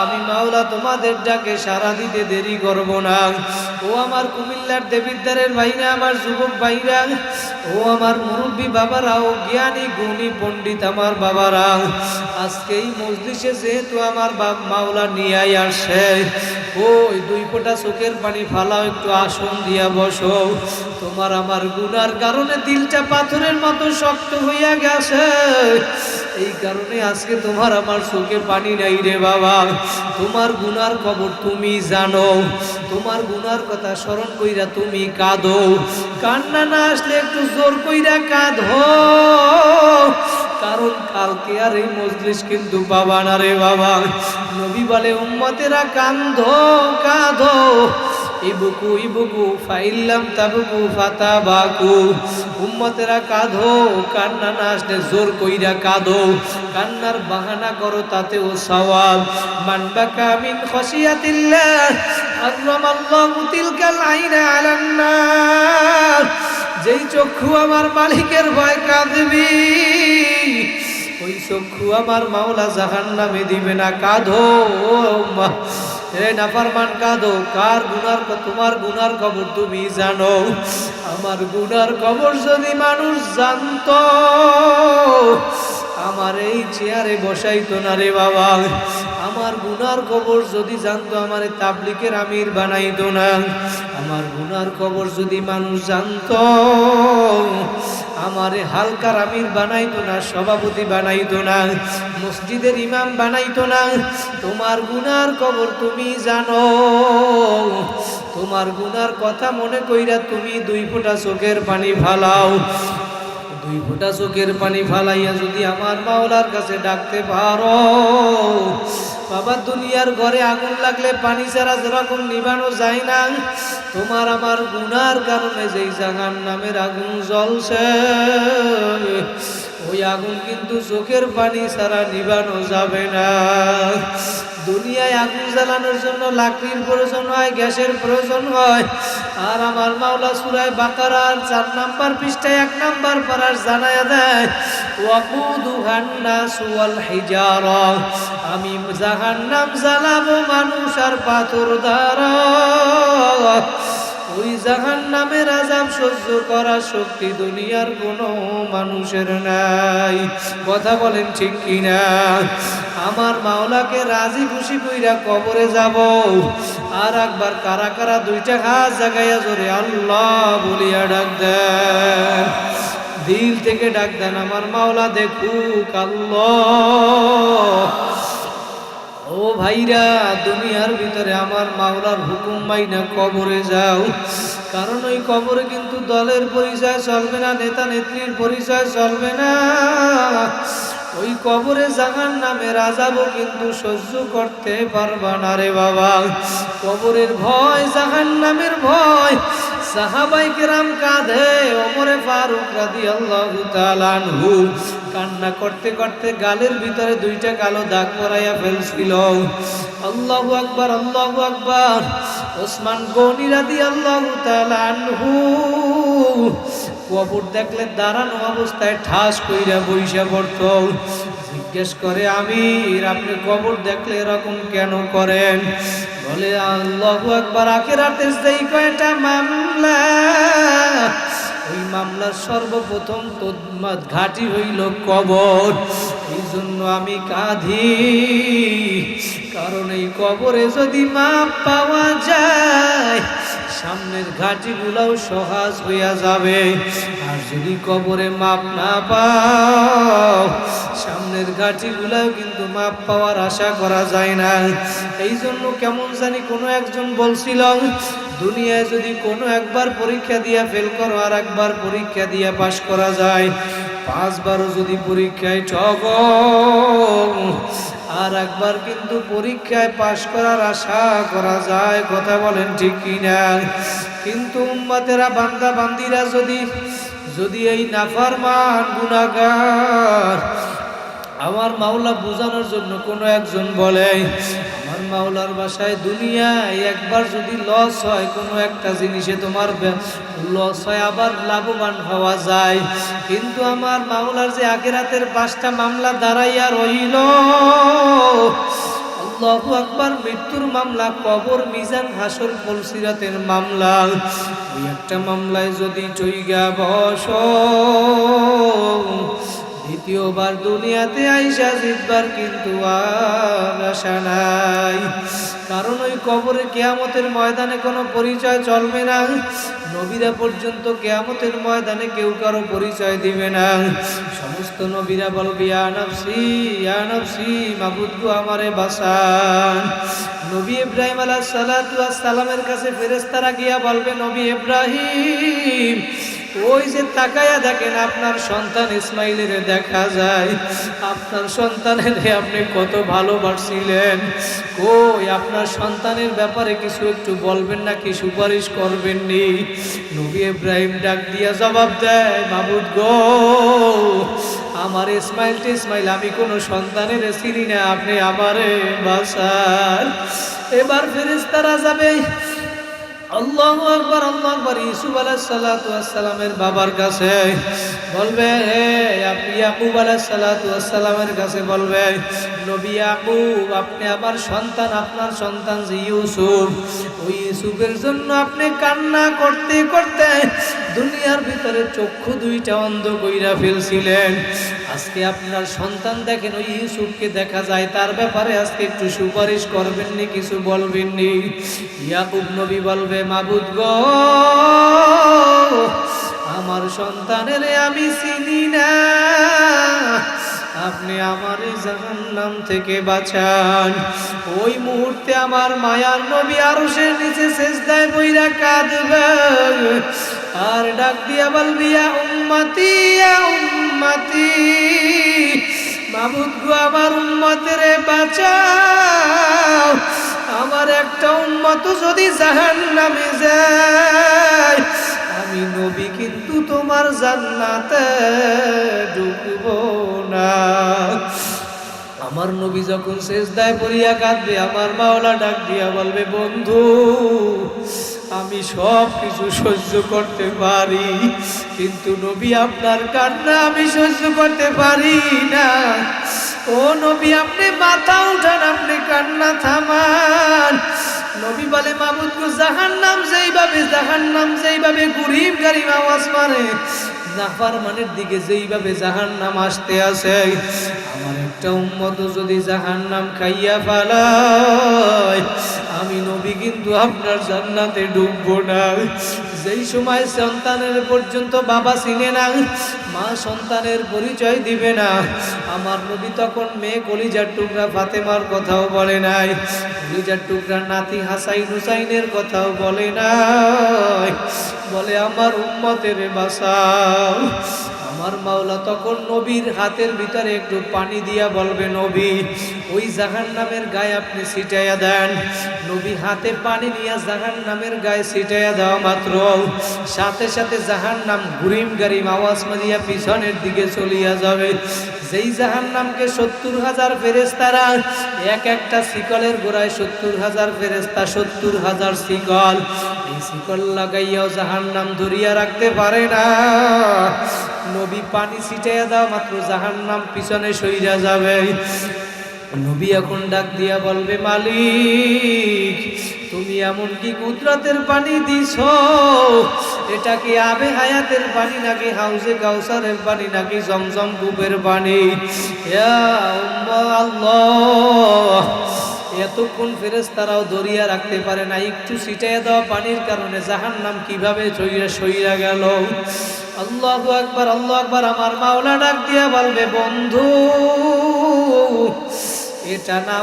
আমি মাওলা তোমাদের ডাকে সাড়া দিতে দেরি করব না। ও আমার কুমিল্লার দেবিদ্বারের ভাইরা, আমার যুবক ভাইরা, ও আমার মুরব্বী বাবারা, ও জ্ঞানী গুণী পণ্ডিত আমার বাবারা, আজকে এই মজলিসে যেহেতু আমার মাওলা নিয়ে আসে, ওই 2 ফোঁটা চোখের পানি ফালাও, একটু আসন দিয়া বসো। তোমার আমার গুনার কারণে দিলটা পাথরের মতো শক্ত হইয়া গেছে, এই কারণে আজকে তোমার আমার চোখে পানি নাই রে বাবা। তোমার গুনার খবর তুমি জানো, তোমার গুনার কথা স্মরণ কইরা তুমি কাঁদো। কান্না না আসলে একটু জোর কইরা কাঁদো, কারণ কালকে আর এই মজলিস কিন্তু পাবা না রে বাবা। নবী বলে উম্মতেরা কাঁদো কাঁদো, ইবুকু ইবুকু ফাইল্লাম তাবুকু ফাতাবাকু। উম্মতেরা কাঁদো, কান্না না আসলে জোর কইরা কাঁদো, কান্নার বাহানা করো তাতেও সওয়াব। মান বাকা মিন খাশিয়াতিল্লাহ হারামাল্লাহু তিলকাল আইনা আলান নার। যেই চক্ষু আমার মালিকের ভয় কাঁদবি, ওই চক্ষু আমার মাওলা জাহান্নামে দিবে না। কাঁদো রে নাফরমান কাঁদো। কার গুনার, তোমার গুনার খবর তুমি জানো। আমার গুনার খবর যদি মানুষ জানতো, আমার এই চেয়ারে বসাইতো না রে বাবা। আমার গুনার খবর যদি জানতো, আমার তাবলিগের আমির বানাইতো না। আমার গুনার খবর যদি মানুষ জানতো, আমারে হালকার আমির বানাইতো না, সভাপতি বানাইতো না, মসজিদের ইমাম বানাইতো না। তোমার গুনার খবর তুমি জানো, তোমার গুনার কথা মনে কইরা তুমি 2 ফোঁটা চোখের পানি ফালাও। 2 ফোঁটা চোখের পানি ফালাইয়া যদি আমার মাওলার কাছে ডাকতে পারো, বাবা দুনিয়ার ঘরে আগুন লাগলে পানি ছাড়া যেরকম নিভানো যায় না, তোমার আমার গুনার কারণে যেই জাহান্নামের আগুন জ্বলছে, ওই আগুন কিন্তু চোখের পানি ছাড়া নিভানো যাবে না। দুনিয়ায় আগুন জ্বালানোর জন্য লাকড়ির প্রয়োজন হয়, গ্যাসের প্রয়োজন হয়। আর আমার মাওলা সূরা বাকারার 4 নম্বর পৃষ্ঠায় 1 নম্বর পারার জানায়া দেয়, ওয়াকুদুহান নাস ওয়াল হিজারা। আমি জাহান্নাম জ্বালাবো মানুষ আর পাথর দ্বারা। ওই জাহান্নামের আযাব সহ্য করার শক্তি দুনিয়ার কোনো মানুষের নাই। কথা বলেন ঠিক কিনা? আমার মাওলাকে রাজি খুশি কইরা কবরে যাব। আর একবার কারা কারা 2টা হাত জাগাইয়া জোরে আল্লাহ বলিয়া ডাক দেন, দিল থেকে ডাক দেন, আমার মাওলা দেখুক। আল্লাহ। ও ভাইরা, দুনিয়ার ভিতরে আমার মাওলার হুকুম মাইনা কবরে যাও, কারণ ওই কবরে কিন্তু দলের পরিচয় চলবে না, নেতা নেত্রীর পরিচয় চলবে না। ওই কবরে জাহান্নামের আযাবও কিন্তু সহ্য করতে পারবা না রে বাবা। কবরের ভয়, জাহান্নামের ভয়। সাহাবায়ে কেরাম কাঁধে, ওমরে ফারুক রাদিয়াল্লাহু তাআলা আনহু কান্না করতে করতে গালের ভিতরে 2টা কালো দাগ পরাইয়া ফেলছিল। আল্লাহু আকবার, আল্লাহু আকবার। ওসমান গনি রাদিয়াল্লাহু তাআলা আনহু কবর দেখলে দাঁড়ানো অবস্থায় ঠাস কইরা বইসা পড়ত। জিজ্ঞেস করে, আমির আপনি কবর দেখলে এরকম কেন করেন? বলে, আল্লাহু আকবার, আখিরাতের যেই কয়টা মামলা, ওই মামলার সর্বপ্রথম তো ঘাঁটি হইল কবর। এই জন্য আমি কাঁদি, কারণ এই কবরে যদি মাপ পাওয়া যায়, সামনের ঘাটিগুলোও সহজ হইয়া যাবে। আর যদি কবরে মাপ না পাও, সামনের ঘাটিগুলোও কিন্তু মাপ পাওয়ার আশা করা যায় না। এই জন্য কেমন জানি কোনো একজন বলছিল, দুনিয়ায় যদি কোনো একবার পরীক্ষা দিয়া ফেল করো, আর একবার পরীক্ষা দিয়া পাশ করা যায়, 5 বারও যদি পরীক্ষায় ঠকো, আর একবার কিন্তু পরীক্ষায় পাশ করার আশা করা যায়, কথা বলেন ঠিক কিনা? কিন্তু উম্মতেরা বান্দা বান্দিরা যদি এই নাফরমান গুনাহগার আমার মাওলা বোঝানোর জন্য কোনো একজন বলে আমার মাওলার বাসায় দুনিয়ায় একবার যদি লস হয়, কোনো একটা জিনিসে তোমার লস হয় আবার লাভবান হওয়া যায়, কিন্তু আমার মাওলার যে আখিরাতের 5টা মামলা দাঁড়াইয়া রইল, আল্লাহু আকবার, মৃত্যুর মামলা, কবর, মিজান, হাসর, পুলসিরাতের মামলা, ওই একটা মামলায় যদি চইগা বসো, দ্বিতীয়বার দুনিয়াতে আইসা জিতবার কিন্তু আর আশা নাই। কারণ ওই কবরে কিয়ামতের ময়দানে কোনো পরিচয় চলবে না। নবীরা পর্যন্ত কিয়ামতের ময়দানে কেউ কারো পরিচয় দিবে না। সমস্ত নবীরা বলবে ইয়া নফসি ইয়া নফসি, মাবুদ গো আমারে বাঁচান। নবী ইব্রাহিম আলাইহিস সালাতু ওয়াস সালামের কাছে ফেরেশতারা গিয়া বলবে, নবী ইব্রাহিম, ওই যে তাকায়া দেখেন আপনার সন্তান ইসমাইলের দেখা যায়, আপনার সন্তানের আপনি কত ভালোবাসছিলেন, কই আপনার সন্তানের ব্যাপারে কিছু একটু বলবেন নাকি, সুপারিশ করবেননি? নবী ইব্রাহিম ডাক দিয়া জবাব দেয়, মাবুদ গো, আমার ইসমাইল আমি কোনো সন্তানের চিনি না, আপনি আমারে বাঁচান। এবার ফেরেশতারা যাবে, আল্লাহু আকবার আল্লাহু আকবার, ইউসুফ আলাইহিস সালাতু ওয়াস সালামের বাবার কাছে বলবে, আপনি ইয়াকুব আলাইহিস সালাতু ওয়াস সালামের কাছে বলবে, নবী ইয়াকুব, আপনি আমার সন্তান, আপনার সন্তান যে ইউসুফ, ওই ইউসুফের জন্য আপনি কান্না করতে করতে দুনিয়ার ভিতরে চক্ষু 2টা অন্ধ কইরা ফেলছিলেন। আজকে আপনার সন্তান দেখেন, ওই ইউসুফকে দেখা যায়, তার ব্যাপারে আজকে একটু সুপারিশ করবেননি, কিছু বলবেননি? ইয়াকুব নবী বলবে, মাবুদ গো, আমার সন্তানের আমি চিনি না, আপনি আমার জাহান্নাম থেকে বাঁচান। ওই মুহূর্তে আমার মায়ার নবী আরশের নিচে সিজদায় বইরা কাঁদবে আর ডাক দিয়া বলবি, ইয়া উম্মতি ইয়া উম্মতি, মাবুদ গো আমার উম্মতের বাঁচাও, আমার একটা উম্মত যদি জাহান্নামে যায়, আমি নবী কিন্তু তোমার জান্নাতে ঢুকব না। আমার নবী যখন সিজদায় পড়িয়া কাঁদবে, আমার মাওলা ডাক দিয়া বলবে, বন্ধু, আমি সব কিছু সহ্য করতে পারি, কিন্তু নবী আপনার কান্না আমি সহ্য করতে পারি না। ও নবী, আপনি মাথা উঠান, আপনি কান্না থামান। নবী বলে, মাবুদ গো, জাহান্নাম যেইভাবে গরিব গারিব আওয়াজ মারে, নাফরমানের দিকে যেইভাবে জাহান্নাম আসতে আছে, আমার একটা উম্মত যদি জাহান্নাম খাইয়া ফেলায়, আমি নবী কিন্তু আপনার জান্নাতে ঢুকবো না। যেই সময় সন্তানের পর্যন্ত বাবা চিনে না, মা সন্তানের পরিচয় দিবে না, আমার নবী তখন মেয়ে কলিজার টুকরা ফাতেমার কথাও বলে নাই, কলিজার টুকরা নাতি হাসাইন হুসাইনের কথাও বলে নাই, বলে আমার উম্মতের বাঁচাও। আমার মাওলা তখন নবীর হাতের ভিতরে একটু পানি দিয়া বলবে, নবী, ওই জাহান্নামের গায়ে আপনি ছিটাইয়া দেন। নবী হাতে পানি নিয়ে জাহান্নামের গায়ে ছিটাইয়া দেওয়া মাত্র সাথে সাথে জাহান্নাম গুরিম গারিম আওয়াজ মারিয়া পিছনের দিকে চলিয়া যাবে। যেই জাহান্নামকে 70,000 ফেরেশতারা এক একটা শিকলের গোড়ায় 70,000 ফেরেশতা 70,000 শিকল, এই শিকল লাগাইয়াও জাহান্নাম ধরিয়া রাখতে পারে না। নবী পানি ছিটাইয়া দাও মাত্র জাহান্নাম পিছনে সইরা যাবে। নবী এখন ডাক দিয়া বলবে, মালিক, তুমি এমন কি কুদরতের পানি দিছো? এটা কি আবে হায়াতের পানি নাকি হাউজে কাউসারের পানি নাকি জমজম কূপের পানি? ইয়া আল্লাহ, এতক্ষণ ফেরেশতারাও দরিয়া রাখতে পারে না, একটু ছিটাইয়া দেওয়া পানির কারণে জাহান্নাম কিভাবে সইয়া গেল। আল্লাহু আকবার আল্লাহু আকবার। আমার মাওলা ডাক দিয়া বলবে, বন্ধু, এটা না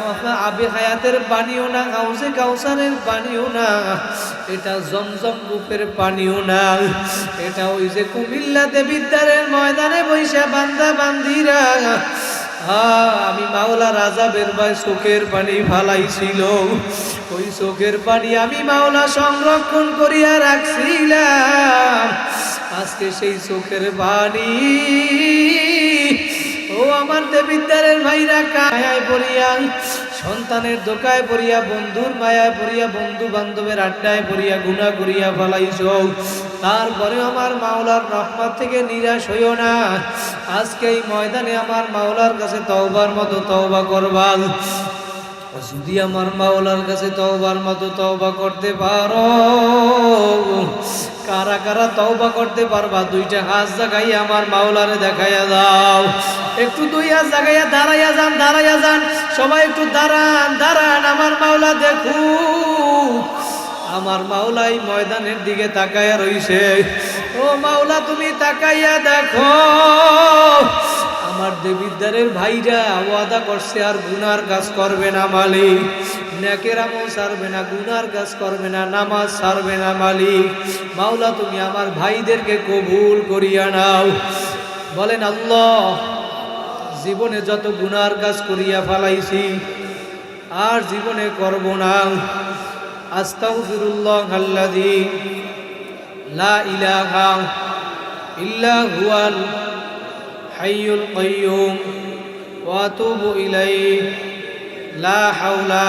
আবে হায়াতের পানিও না, হাউজে কাউসারের পানিও না, এটা জমজম কূপের পানিও না, এটা ওই যে কুমিল্লা দেবিদ্বারের ময়দানে বৈশা বান্দা বান্দিরা আমি মাওলা রাজাবের ভাই চোখের পানি ফালাইছিল, ওই চোখের পানি আমি মাওলা সংরক্ষণ করিয়া রাখছিলাম। আজকে সেই চোখের পানি ও আমার দেবিদ্বারের ভাইরা কায়ায় পড়িয়া, সন্তানের দোকায় পড়িয়া, বন্ধুর মায়ায় পড়িয়া, বন্ধু বান্ধবের আড্ডায় পড়িয়া গুনাহ করিয়া ফেলাইছ। তারপরে আমার মাওলার রহমত থেকে নিরাশ হইও না। আজকে এই ময়দানে আমার মাওলার কাছে তওবার মতো তওবা করবা। যদি আমার মাওলার কাছে তওবার মতো তওবা করতে পারো, কারা কারা তওবা করতে পারবা? দুইটা হাত জাগাই আমার মাওলারে দেখাইয়া দাও। একটু দুই হাত জাগাইয়া দাঁড়াইয়া যান, দাঁড়াইয়া যান, সবাই একটু দাঁড়ান, দাঁড়ান, আমার মাওলা দেখু। আমার মাওলা এই ময়দানের দিকে তাকাইয়া রইছে। ও মাওলা তুমি তাকাইয়া দেখো, আমার দেবিদ্বারের ভাইরা ওয়াদা করছে আর গুনার কাজ করবে না মালিক, নেকের আমল ছাড়বে না, গুনার কাজ করবে না, নামাজ ছাড়বে না মালিক। মাওলা তুমি আমার ভাইদেরকে কবুল করিয়া নাও। বলেন আল্লাহ, জীবনে যত গুনার কাজ করিয়া ফেলাইছি আর জীবনে করব না। আস্তাগফিরুল্লাহ আল্লাযী লা ইলাহা ইল্লা হুয়াল হাইয়ুল কাইয়্যুম ওয়া আতুবু ইলাইহি লা হাওলা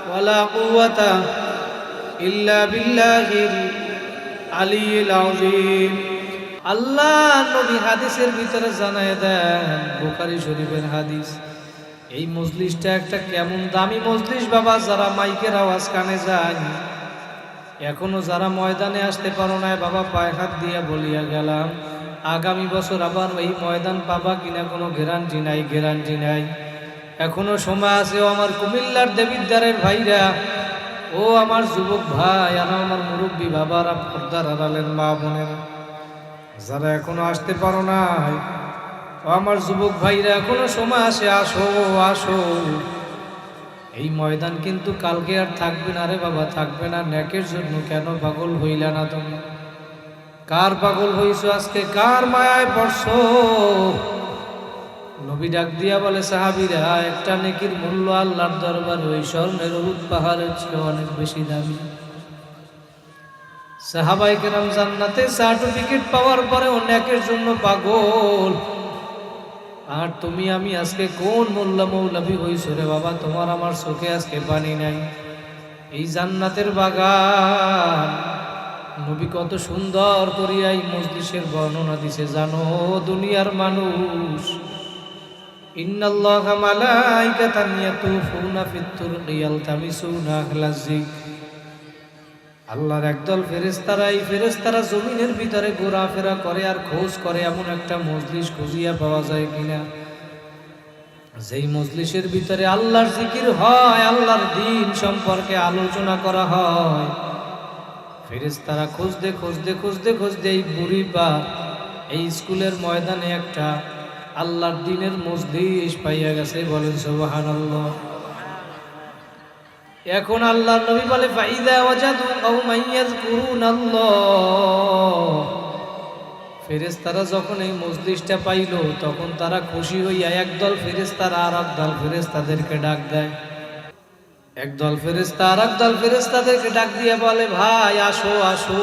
ওয়ালা কুওয়াতা ইল্লা বিল্লাহিল আলিয়্যিল আযীম। আল্লাহ নবী হাদিসের ভিতরে জানায় দেন, বুখারী শরীফের হাদিস, এই মজলিসটা একটা কেমন দামি মজলিস বাবা। যারা মাইকের আওয়াজ কানে যায়, এখনো যারা ময়দানে আসতে পারো না বাবা, পায়ে হাত দিয়া বলিয়া গেলাম, আগামী বছর আবার এই ময়দান পাবা কিনা কোনো গ্যারান্টি নাই, গ্যারান্টি নাই। এখনো সময় আছে। ও আমার কুমিল্লার দেবিদ্বারের ভাইরা, ও আমার যুবক ভাই, আর আমার মুরব্বী বাবারা, পর্দার আড়ালের মা বোনেরা, যারা এখনো আসতে পারো না, ও আমার যুবক ভাইরা, এখনো সময় আছে, আসো আসো। এই ময়দান কিন্তু কালকে আর থাকবে না রে বাবা, থাকবে না। নেকের জন্য কেন পাগল হইলা না তুমি? কার পাগল হইছো আজকে? কার মায়ায় পড়ছো? নবী ডাক দিয়া বলে, সাহাবীরা, একটা নেকির মূল্য আল্লাহর দরবারে ওই স্বর্ণের উহুদ পাহাড়ের চেয়ে অনেক বেশি দামি। সাহাবায়ে কেরাম জান্নাতে সার্টিফিকেট পাওয়ার পরেও নেকের জন্য পাগল। আর তুমি আমি আজকে কোন মোল্লা মৌলভী হইছো রে বাবা? তোমার আমার চোখে আজকে পানি নাই। এই জান্নাতের বাগান নবী কত সুন্দর করিয়া এই মজলিসের বর্ণনা দিছে জানো দুনিয়ার মানুষ। ইন্নাল্লাহা মালাইকাতান ইয়াতুফুনা ফিত তুরকি ইয়ালতামিসুনা আহলাজ যিকর। আল্লাহর একদল ফেরেশতারা, এই ফেরেশতারা জমিনের ভিতরে ঘোরাফেরা করে আর খোঁজ করে এমন একটা মজলিস খুঁজিয়া পাওয়া যায় কিনা, যেই মজলিসের ভিতরে আল্লাহর জিকির হয়, আল্লাহর দ্বীন সম্পর্কে আলোচনা করা হয়। ফেরেশতারা খুঁজতে খুঁজতে খুঁজতে খুঁজতে এই বুড়িপাড় এই স্কুলের ময়দানে একটা আল্লাহর দ্বীনের মজলিস পাইয়া গেছে। বলেন সুবহানাল্লাহ। এখন আল্লাহর নবী বলে, ফাইদা ওয়াজাদু কওমান ইয়াযকুরুনাল্লাহ। ফেরেশতারা যখন এই মজলিসটা পাইল, তখন তারা খুশি হইয়া একদল ফেরেশতারা আর একদল ফেরেশতাদেরকে ডাক দেয়। একদল ফেরেশতা আর একদল ফেরেশতাদেরকে ডাক দিয়ে বলে, ভাই আসো আসো।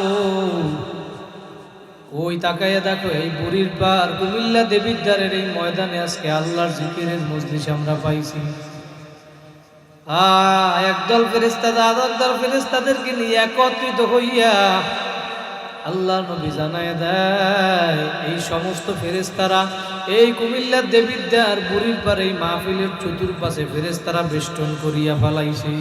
ওই তাকাইয়া দেখো, এই বুড়ির পাড় কুমিল্লা দেবিদ্বারের এই ময়দানে আজকে আল্লাহর জিকিরের মজলিস আমরা পাইছি। একদল ফেরেশতা আর একদল ফেরেশতাদেরকে নিয়ে একত্রিত হইয়া আল্লাহ নবী জানায় দেয়, এই সমস্ত ফেরেশতারা এই কুমিল্লার দেবিদ্বার বুড়ির পাড়ে এই মাহফিলের চতুর্পাশে ফেরেশতারা বেষ্টন করিয়া ফেলাইছে।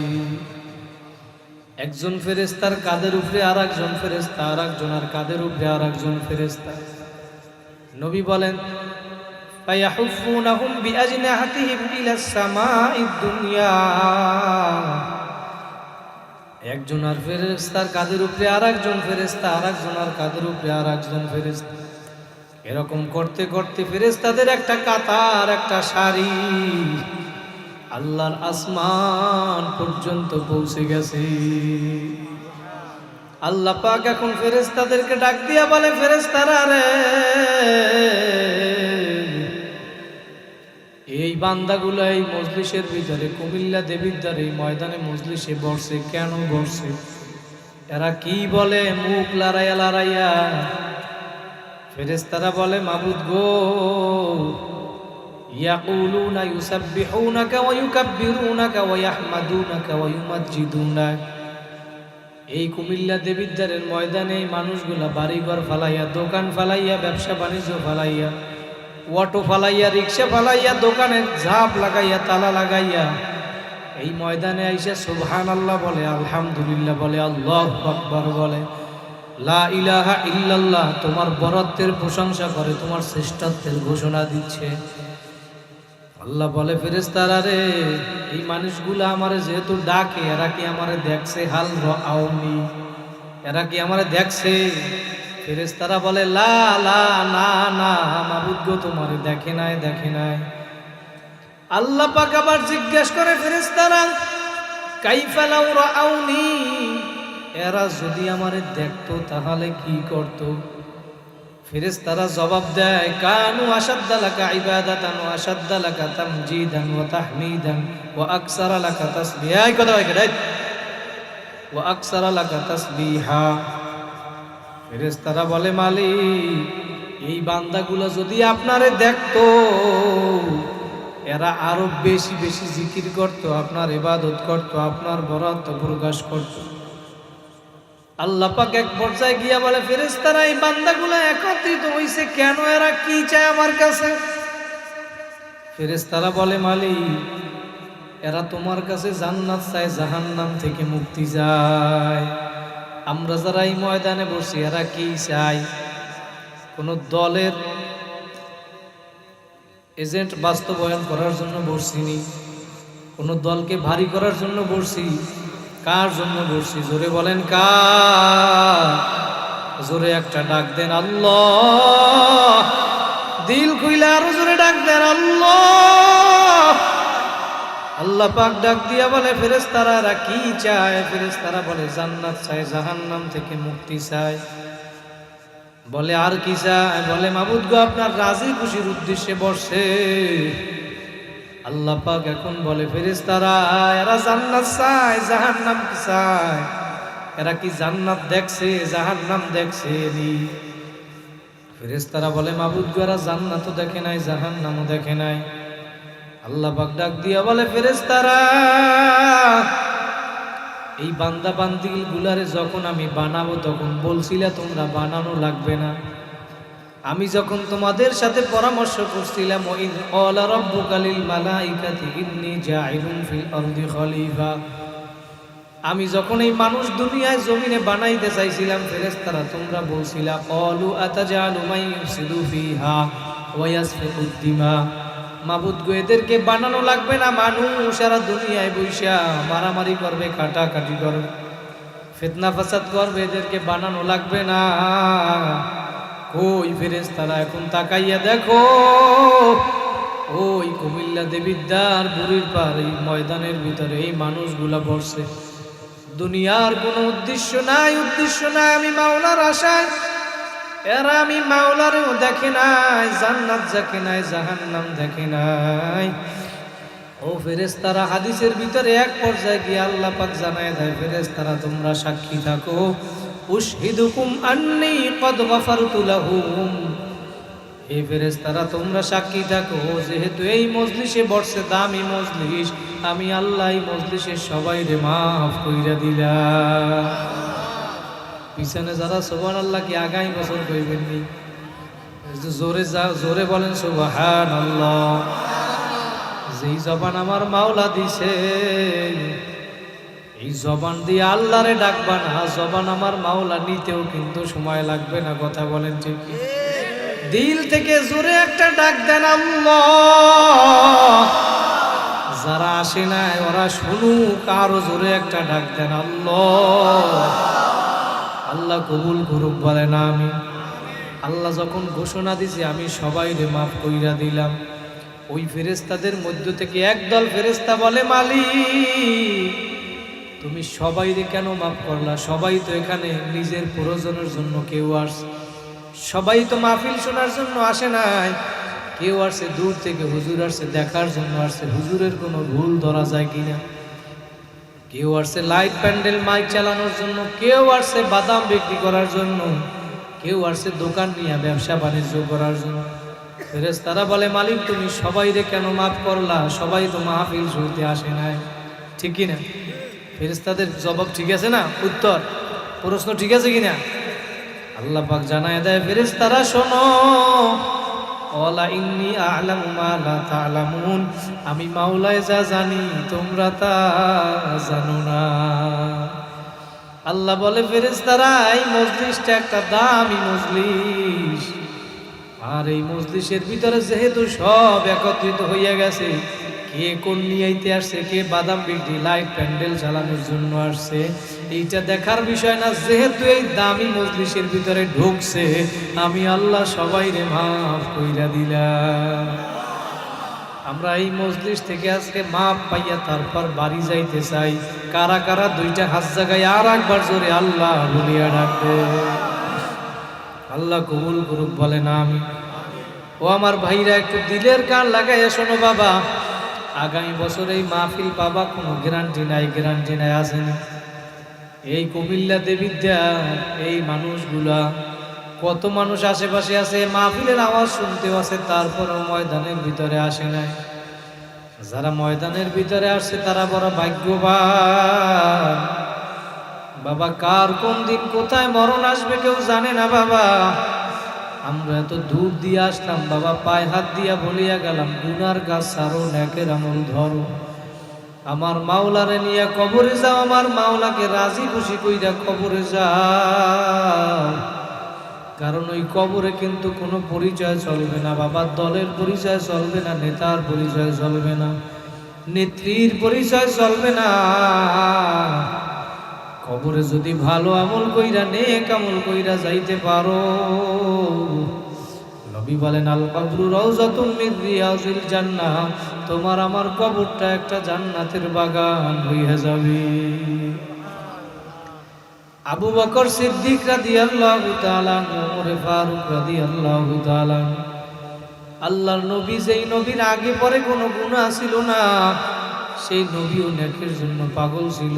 একজন ফেরেশতার কাঁধের উপরে আর একজন ফেরেশতা, আর একজনের কাঁধের উপরে আর একজন ফেরেশতা। নবী বলেন, ফায়াহুফুনাহুম বিআজনাহাতিহিম ইলাস সামাঈদ দুনিয়া। একজনের ফেরেশতার কাঁধের উপরে আর একজন ফেরেশতা, আর একজনের কাঁধের উপরে আর একজন ফেরেশতা। এরকম করতে করতে ফেরেশতাদের একটা কাতার, একটা সারি আল্লাহর আসমান পর্যন্ত পৌঁছে গেছে। আল্লাহ পাক এখন ফেরেশতাদেরকে ডাক দিয়া বলে, ফেরেশতারা রে, এই বান্দাগুলো এই মজলিসের ভিতরে কুমিল্লা দেবিদ্বার এই ময়দানে মজলিসে বসে কেন বসে? এরা কি বলে মুখ লড়াইয়া লড়াইয়া? ফেরেশতারা বলে মাবুদ গো, ইয়াকুলুনা ইউসাব্বিহুনাকা ওয়া ইউকাব্বিরুনাকা ওয়া ইয়াহমাদুনাকা ওয়া ইউমাজ্জিদুনাক। এই কুমিল্লা দেবিদ্বারের ময়দানে এই মানুষগুলা বাড়িঘর ফালাইয়া, দোকান ফালাইয়া, ব্যবসা বাণিজ্য ফালাইয়া, অটো ফালাইয়া, রিক্সা ফালাইয়া, দোকানের ঝাপ লাগাইয়া, তালা লাগাইয়া এই ময়দানে আইসা সুবহানাল্লাহ বলে, আলহামদুলিল্লাহ বলে, আল্লাহু আকবার বলে, লা ইলাহা ইল্লাল্লাহ, তোমার বরত্বের প্রশংসা করে, তোমার শ্রেষ্ঠত্বের ঘোষণা দিচ্ছে। আল্লাহ বলে ফেরেশতারা রে, এই মানুষগুলা আমারে যেহেতু ডাকে, এরা কি আমারে দেখছে? হাল রাআউনি, এরা কি আমারে দেখছে? ফেরেশতারা বলে লা লা, না না মাবুদ গো, তোমারে দেখে নাই, দেখে নাই। আল্লাহ পাক আবার জিজ্ঞেস করে ফেরেশতারা, কাইফা লাউ রাআউনি, এরা যদি আমারে দেখতো তাহলে কি করতো? ফেরেশতারা জবাব দেয়, কানু আশাদ্দা লাকা ইবাদাতান ওয়া আশাদ্দা লাকা তামজিদান ওয়া তাহমিদান ওয়া আকসারা লাকা তাসবিহা। এই কথা হয় কেডা? ওয়া আকসারা লাকা তাসবিহা। ফেরেশতারা বলে মালিক, এই বান্দাগুলো যদি আপনারে দেখতো, এরা আরো বেশি বেশি জিকির করত, আপনার ইবাদত করত, আপনার বরত্ব প্রকাশ করত। আল্লাহ পাক এক পর্যায়ে গিয়া বলে ফেরেশতারা, এই বান্দাগুলো একত্রিত হইছে কেন? এরা কি চায় আমার কাছে? ফেরেশতারা বলে মালিক, এরা তোমার কাছে জান্নাত চায়, জাহান্নাম থেকে মুক্তি চায়। আমরা যারা এই ময়দানে বসি, এরা কি চায়? কোন দলের এজেন্ট বাস্তবায়ন করার জন্য বসিনি, কোন দলকে ভারী করার জন্য বসি। কার জন্য বসি? জোরে বলেন কার? জোরে একটা ডাক দেন আল্লাহ। দিল খুইলা আরো জোরে ডাক দেন আল্লাহ। আল্লাহ পাক ডাক দিয়া বলে ফেরেশতারা, এরা কি চায়? ফেরেশতারা বলে জান্নাত চায়, জাহান্নাম থেকে মুক্তি চায়। বলে আর কি চায়? বলে মাবুদ গো, আপনার রাজি খুশির উদ্দেশ্যে বসে। আল্লাহ পাক এখন বলে ফেরেশতারা, এরা জান্নাত চায়, জাহান্নাম কি চায়? এরা কি জান্নাত দেখছে, জাহান্নাম দেখছে নি? ফেরেশতারা বলে মাবুদ গো, এরা জান্নাতও দেখে নাই, জাহান্নামও দেখে নাই। আল্লাহ পাক ডাক দিয়া বলে ফেরেশতারা, এই বান্দা বান্দিল গুলারে যখন আমি বানাবো, তখন বলছিলা তোমরা বানানো লাগবে না। আমি যখন তোমাদের সাথে পরামর্শ করছিলাম, ওয়াইদ ক্বালা রাব্বুকা লিল মালাইকাতি ইন্নী জাইলুন ফিল আরদি খলিফা, আমি যখন এই মানুষ দুনিয়ায় জমিনে বানাইতে চাইছিলাম, ফেরেশতারা তোমরা বলছিলা ক্বালু আতাজালু মান ইউফসিদু ফিহা ওয়া ইয়াসফিকুদ দিমা। মাবুদ গো, এদেরকে বানানো লাগবে না, মানুষ সারা দুনিয়ায় বৈশা মারামারি করবে, কাটাকাটি করবে, ফিতনা ফাসাদ করবে, এদেরকে বানানো লাগবে না। ওই ফেরেশতারা এখন তাকাইয়া দেখো, ওই কুমিল্লা দেবিদ্বার বুড়ির পার এই ময়দানের ভিতরে এই মানুষগুলা বসছে। দুনিয়ার কোনো উদ্দেশ্য নাই, উদ্দেশ্য নাই আমি মাওলার আশায়। এরা আমি মাওলারেও দেখে নাই, জান্নাত দেখে নাই, জাহান্নাম দেখে নাই। ও ফেরেশতারা, হাদিসের ভিতরে এক পর্যায়ে গিয়ে আল্লাহ পাক জানায় দেয়, ফেরেশতারা তোমরা সাক্ষী থাকো, উশহিদুকুম আন্নী কদ গফারতু লাহুম। এই ফেরেশতারা তোমরা সাক্ষী থাকো, যেহেতু এই মজলিসে বসছে, দামি মজলিস, আমি আল্লাহ এই মজলিসের সবাইরে মাফ কইরা দিলাম। পিছনে যারা সুবহানাল্লাহ কি আগামী বছর কইবেন নি? জোরে জোরে বলেন সুবহানাল্লাহ। যেই জবান আমার মাওলা দিছে, এই জবান দিয়ে আল্লাহরে ডাকবা না, জবান আমার মাওলা নিতেও কিন্তু সময় লাগবে না। কথা বলেন ঠিক? দিল থেকে জোরে একটা ডাক দেন আল্লাহ। যারা আসে নাই ওরা শুনুক, আরো জোরে একটা ডাক দেন আল্লাহ। আল্লাহ কবুল করুক, বলে না আমি। আল্লাহ যখন ঘোষণা দিছে আমি সবাইরে মাফ কইরা দিলাম, ওই ফেরেশতাদের মধ্য থেকে একদল ফেরেশতা বলে মালিক, তুমি সবাইরে কেন মাফ করলা? সবাই তো এখানে নিজের প্রয়োজনের জন্য কেউ আসে, সবাই তো মাহফিল শোনার জন্য আসে নাই। কেউ আসছে দূর থেকে, হুজুর আসছে দেখার জন্য আসছে, হুজুরের কোনো ভুল ধরা যায় কিনা। কেউ আসছে লাইট প্যান্ডেল মাইক চালানোর জন্য, কেউ আসছে বাদাম বিক্রি করার জন্য, কেউ আসছে দোকান নিয়ে ব্যবসা বাণিজ্য করার জন্য। ফেরেশতারা বলে, মালিক তুমি সবাইরে কেন মাফ করলা? সবাই তো মাহফিল শুনতে আসে নাই, ঠিক কিনা? ফেরেশতাদের জবাব ঠিক আছে না? উত্তর প্রশ্ন ঠিক আছে কিনা? আল্লাহ পাক জানায় দেয়, ফেরেশতারা শোনো, ওয়ালা ইন্নী আ'লামু মা লা তা'লামুন, আমি মাওলায় যা জানি তোমরা তা জানো না। আল্লাহ বলে, ফেরেশতারা এই মজলিসটা একটা দামি মজলিস, আর এই মজলিসের ভিতরে যেহেতু সব একত্রিত হইয়া গেছে, কে কোন নিয়াইতে আসছে, কে বাদাম বিক্রি লাইট প্যান্ডেল চালানোর জন্য আসছে, এইটা দেখার বিষয় না। যেহেতু এই দামি মজলিসের ভিতরে ঢুকছে, আমি আল্লাহ সবাইরে মাফ কইরা দিলাম। আমরা এই মজলিস থেকে আজকে মাপ পাইয়া তারপর বাড়ি যাইতে চাই। কারা কারা দুইটা হাত জায়গায় আর একবার জোরে আল্লাহ বলিয়া ডাকবে? আল্লাহ কবুল করুক, বলে না আমি। ও আমার ভাইরা, একটু দিলের কান লাগাইয়া শোনো বাবা, আগামী বছর এই মাহফিল পাবা, কোনো গ্যারান্টি নাই, গ্যারান্টি নাই, আসেনি। এই কুমিল্লা দেবিদ্যা এই মানুষগুলা, কত মানুষ আশেপাশে আছে, মাহফিলের আওয়াজ শুনতেও আছে, তারপরেও ময়দানের ভিতরে আসে নাই। যারা ময়দানের ভিতরে আসছে তারা বড় ভাগ্যবান। বাবা, কার কোন দিন কোথায় মরণ আসবে কেউ জানে না বাবা। আমরা এত দূর দিয়ে আসলাম বাবা, পায়ে হাত দিয়া বলিয়া গেলাম, গুনার গাছ ছাড়ো, নেকের আমল ধরো, আমার মাওলারে নিয়ে কবরে যাও, আমার মাওলাকে রাজি খুশি কইরা কবরে যাও। কারণ ওই কবরে কিন্তু কোনো পরিচয় চলবে না বাবা, দলের পরিচয় চলবে না, নেতার পরিচয় চলবে না, নেত্রীর পরিচয় চলবে না। কবরে যদি ভালো আমল কইরা, নেক আমল কইরা যাইতে পারো, নবী বলেন, আল কবরু রাউযাতুম মিন রিয়াজিল জান্নাহ, তোমার আমার কবরটা একটা জান্নাতের বাগান হইয়া যাবে। আবু বকর সিদ্দিক রাদিয়াল্লাহু তাআলা, ওমর ফারুক রাদিয়াল্লাহু তাআলা, আল্লাহর নবী, যেই নবীর আগে পরে কোনো গুনাহ ছিল না, সেই নবীও নেকের জন্য পাগল ছিল।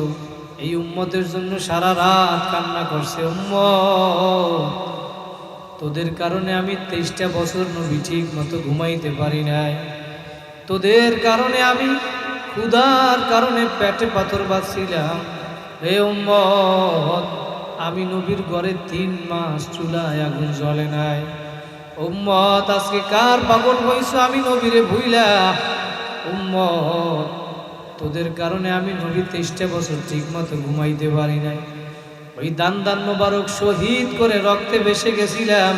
এই উম্মতের জন্য সারা রাত কান্না করছে, উম্মত তোদের কারণে আমি 23টা বছর নবী ঠিক মতো ঘুমাইতে পারি নাই, তোদের কারণে আমি ক্ষুধার কারণে পেটে পাথর বাঁধছিলাম। হে উম্মত, আমি নবীর ঘরে 3 মাস চুলায় আগুন জ্বলে নাই। উম্মত, আজকে কার পাগল হইছো আমি নবীরে ভুইলা? উম্মত, তোদের কারণে আমি নবী 23টা বছর ঠিক মতো ঘুমাইতে পারি নাই। ওই দান মোবারক শহীদ করে রক্তে ভেসে গেছিলাম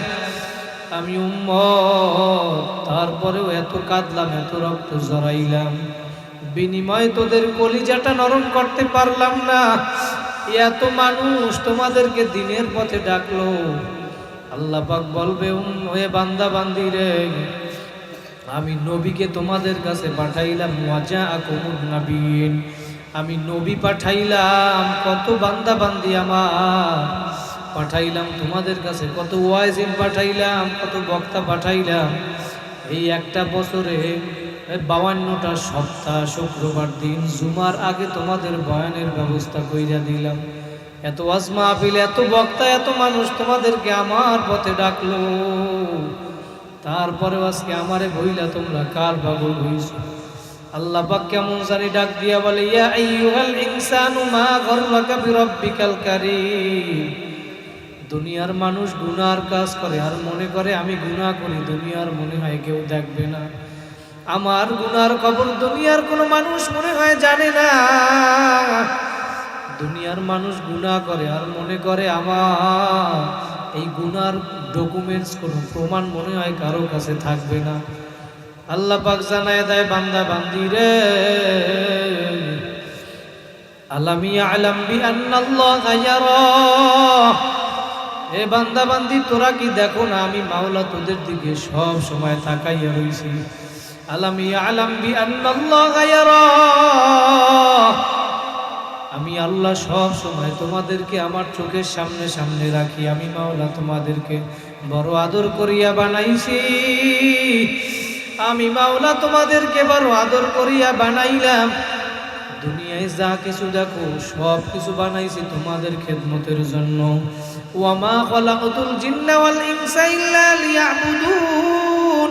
আমি উম্মত, তারপরেও এত কাঁদলাম, এত রক্ত জড়াইলাম, বিনিময়ে তোদের কলিজাটা নরম করতে পারলাম না। এত মানুষ তোমাদেরকে দিনের পথে ডাকলো, আল্লাহ পাক বলবে, ওহে বান্দা বান্দি রে, আমি নবীকে তোমাদের কাছে পাঠাইলাম, ওয়াজাআকুমুন নাবিয়্যিন, আমি নবী পাঠাইলাম, কত বান্দা বান্দি আমার পাঠাইলাম তোমাদের কাছে, কত ওয়াইজিন পাঠাইলাম, কত বক্তা পাঠাইলাম। এই একটা বছরে 52টা সপ্তাহ, শুক্রবার দিন জুমার আগে তোমাদের বয়ানের ব্যবস্থা কইরা দিলাম। এত ওয়াজ মাহফিল, এত বক্তা, এত মানুষ তোমাদেরকে আমার পথে ডাকলো, তারপরে আজকে আমারে বইলা তোমরা কার পাগল হইছো? আল্লাহ পাক কেমন জানি ডাক দিয়া বলে, ইয়া আইয়ুহাল ইনসানু মা গররাকা বিরাব্বিকাল কারীম। দুনিয়ার মানুষ গুনার কাজ করে আর মনে করে আমি গুনাহ করি, দুনিয়ার মনে হয় কেউ দেখবে না। আমার গুনার খবর দুনিয়ার কোনো মানুষ মনে হয় জানে না। দুনিয়ার মানুষ গুনাহ করে আর মনে করে আমার এই গুনার ডকুমেন্টস, কোনো প্রমাণ মনে হয় কারো কাছে থাকবে না। আল্লাহ পাক জানায় দেয়, বান্দা বান্দি রে, আলাম ইয়ালাম বিআন্নাল্লাহা ইয়ারা, এ বান্দা বান্দি তোরা কি দেখো না আমি মাওলা তোদের দিকে সব সময় তাকাইয়া রইছি। আলাম ইয়ালাম বিআন্নাল্লাহা ইয়ারা, আমি আল্লাহ সব সময় তোমাদেরকে আমার চোখের সামনে সামনে রাখি। আমি মাওলা তোমাদেরকে বড় আদর করিয়া বানাইছি। আমি মাওলা তোমাদেরকে বড় আদর করিয়া বানাইলাম। দুনিয়ায় যা কিছু দেখো সব কিছু বানাইছি তোমাদের খেদমতের জন্য। ওয়া মা খালাকাতুল জিন্না ওয়াল ইনসা ইল্লা লিয়াবুদুন,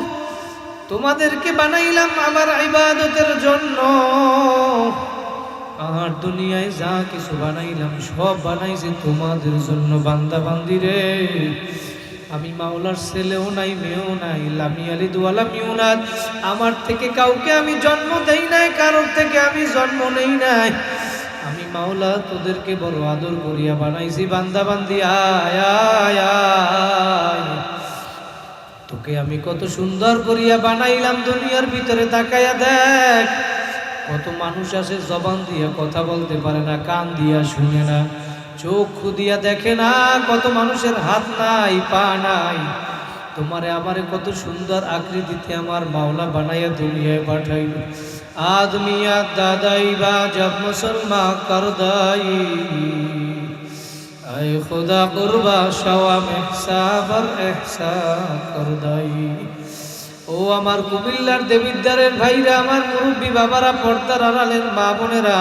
তোমাদেরকে বানাইলাম আমার ইবাদতের জন্য। আর দুনিয়ায় যা কিছু বানাইলাম সব বানাইছি তোমাদের জন্য। বান্দা বান্দিরে, আমি মাওলার ছেলেও নাই মেয়েও নাই, লামি আলিদ ওয়ালাম ইউলাদ, আমার থেকে কাউকে আমি জন্ম দেই নাই, কারোর থেকে আমি জন্ম নেই নাই। আমি মাওলা তোদেরকে বড় আদর করিয়া বানাইছি। বান্দা বান্দি আয় আয় আয়, তোকে আমি কত সুন্দর করিয়া বানাইলাম। দুনিয়ার ভিতরে তাকাইয়া দেখ, কত মানুষ আছে জবান দিয়া কথা বলতে পারে না, কান দিয়া শুনে না, চক্ষু দিয়া দেখে না, কত মানুষের হাত নাই পা নাই। তোমারে আমারে কত সুন্দর আকৃতিতে আমার মাওলা বানাইয়া দুনিয়ায় পাঠাইল। আদমিয়া দাদাই বা জব মুসলমান করদাই, আয় খুদা কুরবা শাওয়াম ইহসাবার ইহসা করদাই। ও আমার কুমিল্লার দেবিদ্বারের ভাইরা, আমার মুরব্বী বাবারা, পর্দার আড়ালের মা বোনেরা,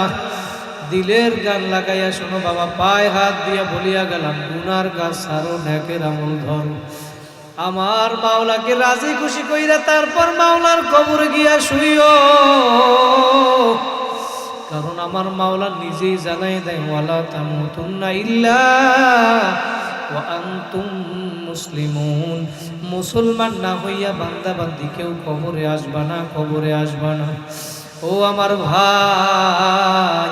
দিলের গান লাগাইয়া শোনো বাবা। পায়ে হাত দিয়া বলিয়া গেলাম, গুনার গাছ সারো, নেকের আমল ধরো। আমার মাওলাকে রাজি খুশি কইরা তারপর মাওলার কবরে গিয়া শুইও, কারণ আমার মাওলা নিজেই জানাই দেয়, ওয়ালা তামুতুন্না ইল্লা ওয়া আনতুম মুসলিমুন, মুসলমান না হইয়া বান্দা বান্দি কেউ কবরে আসবা না, কবরে আসবা না। ও আমার ভাই,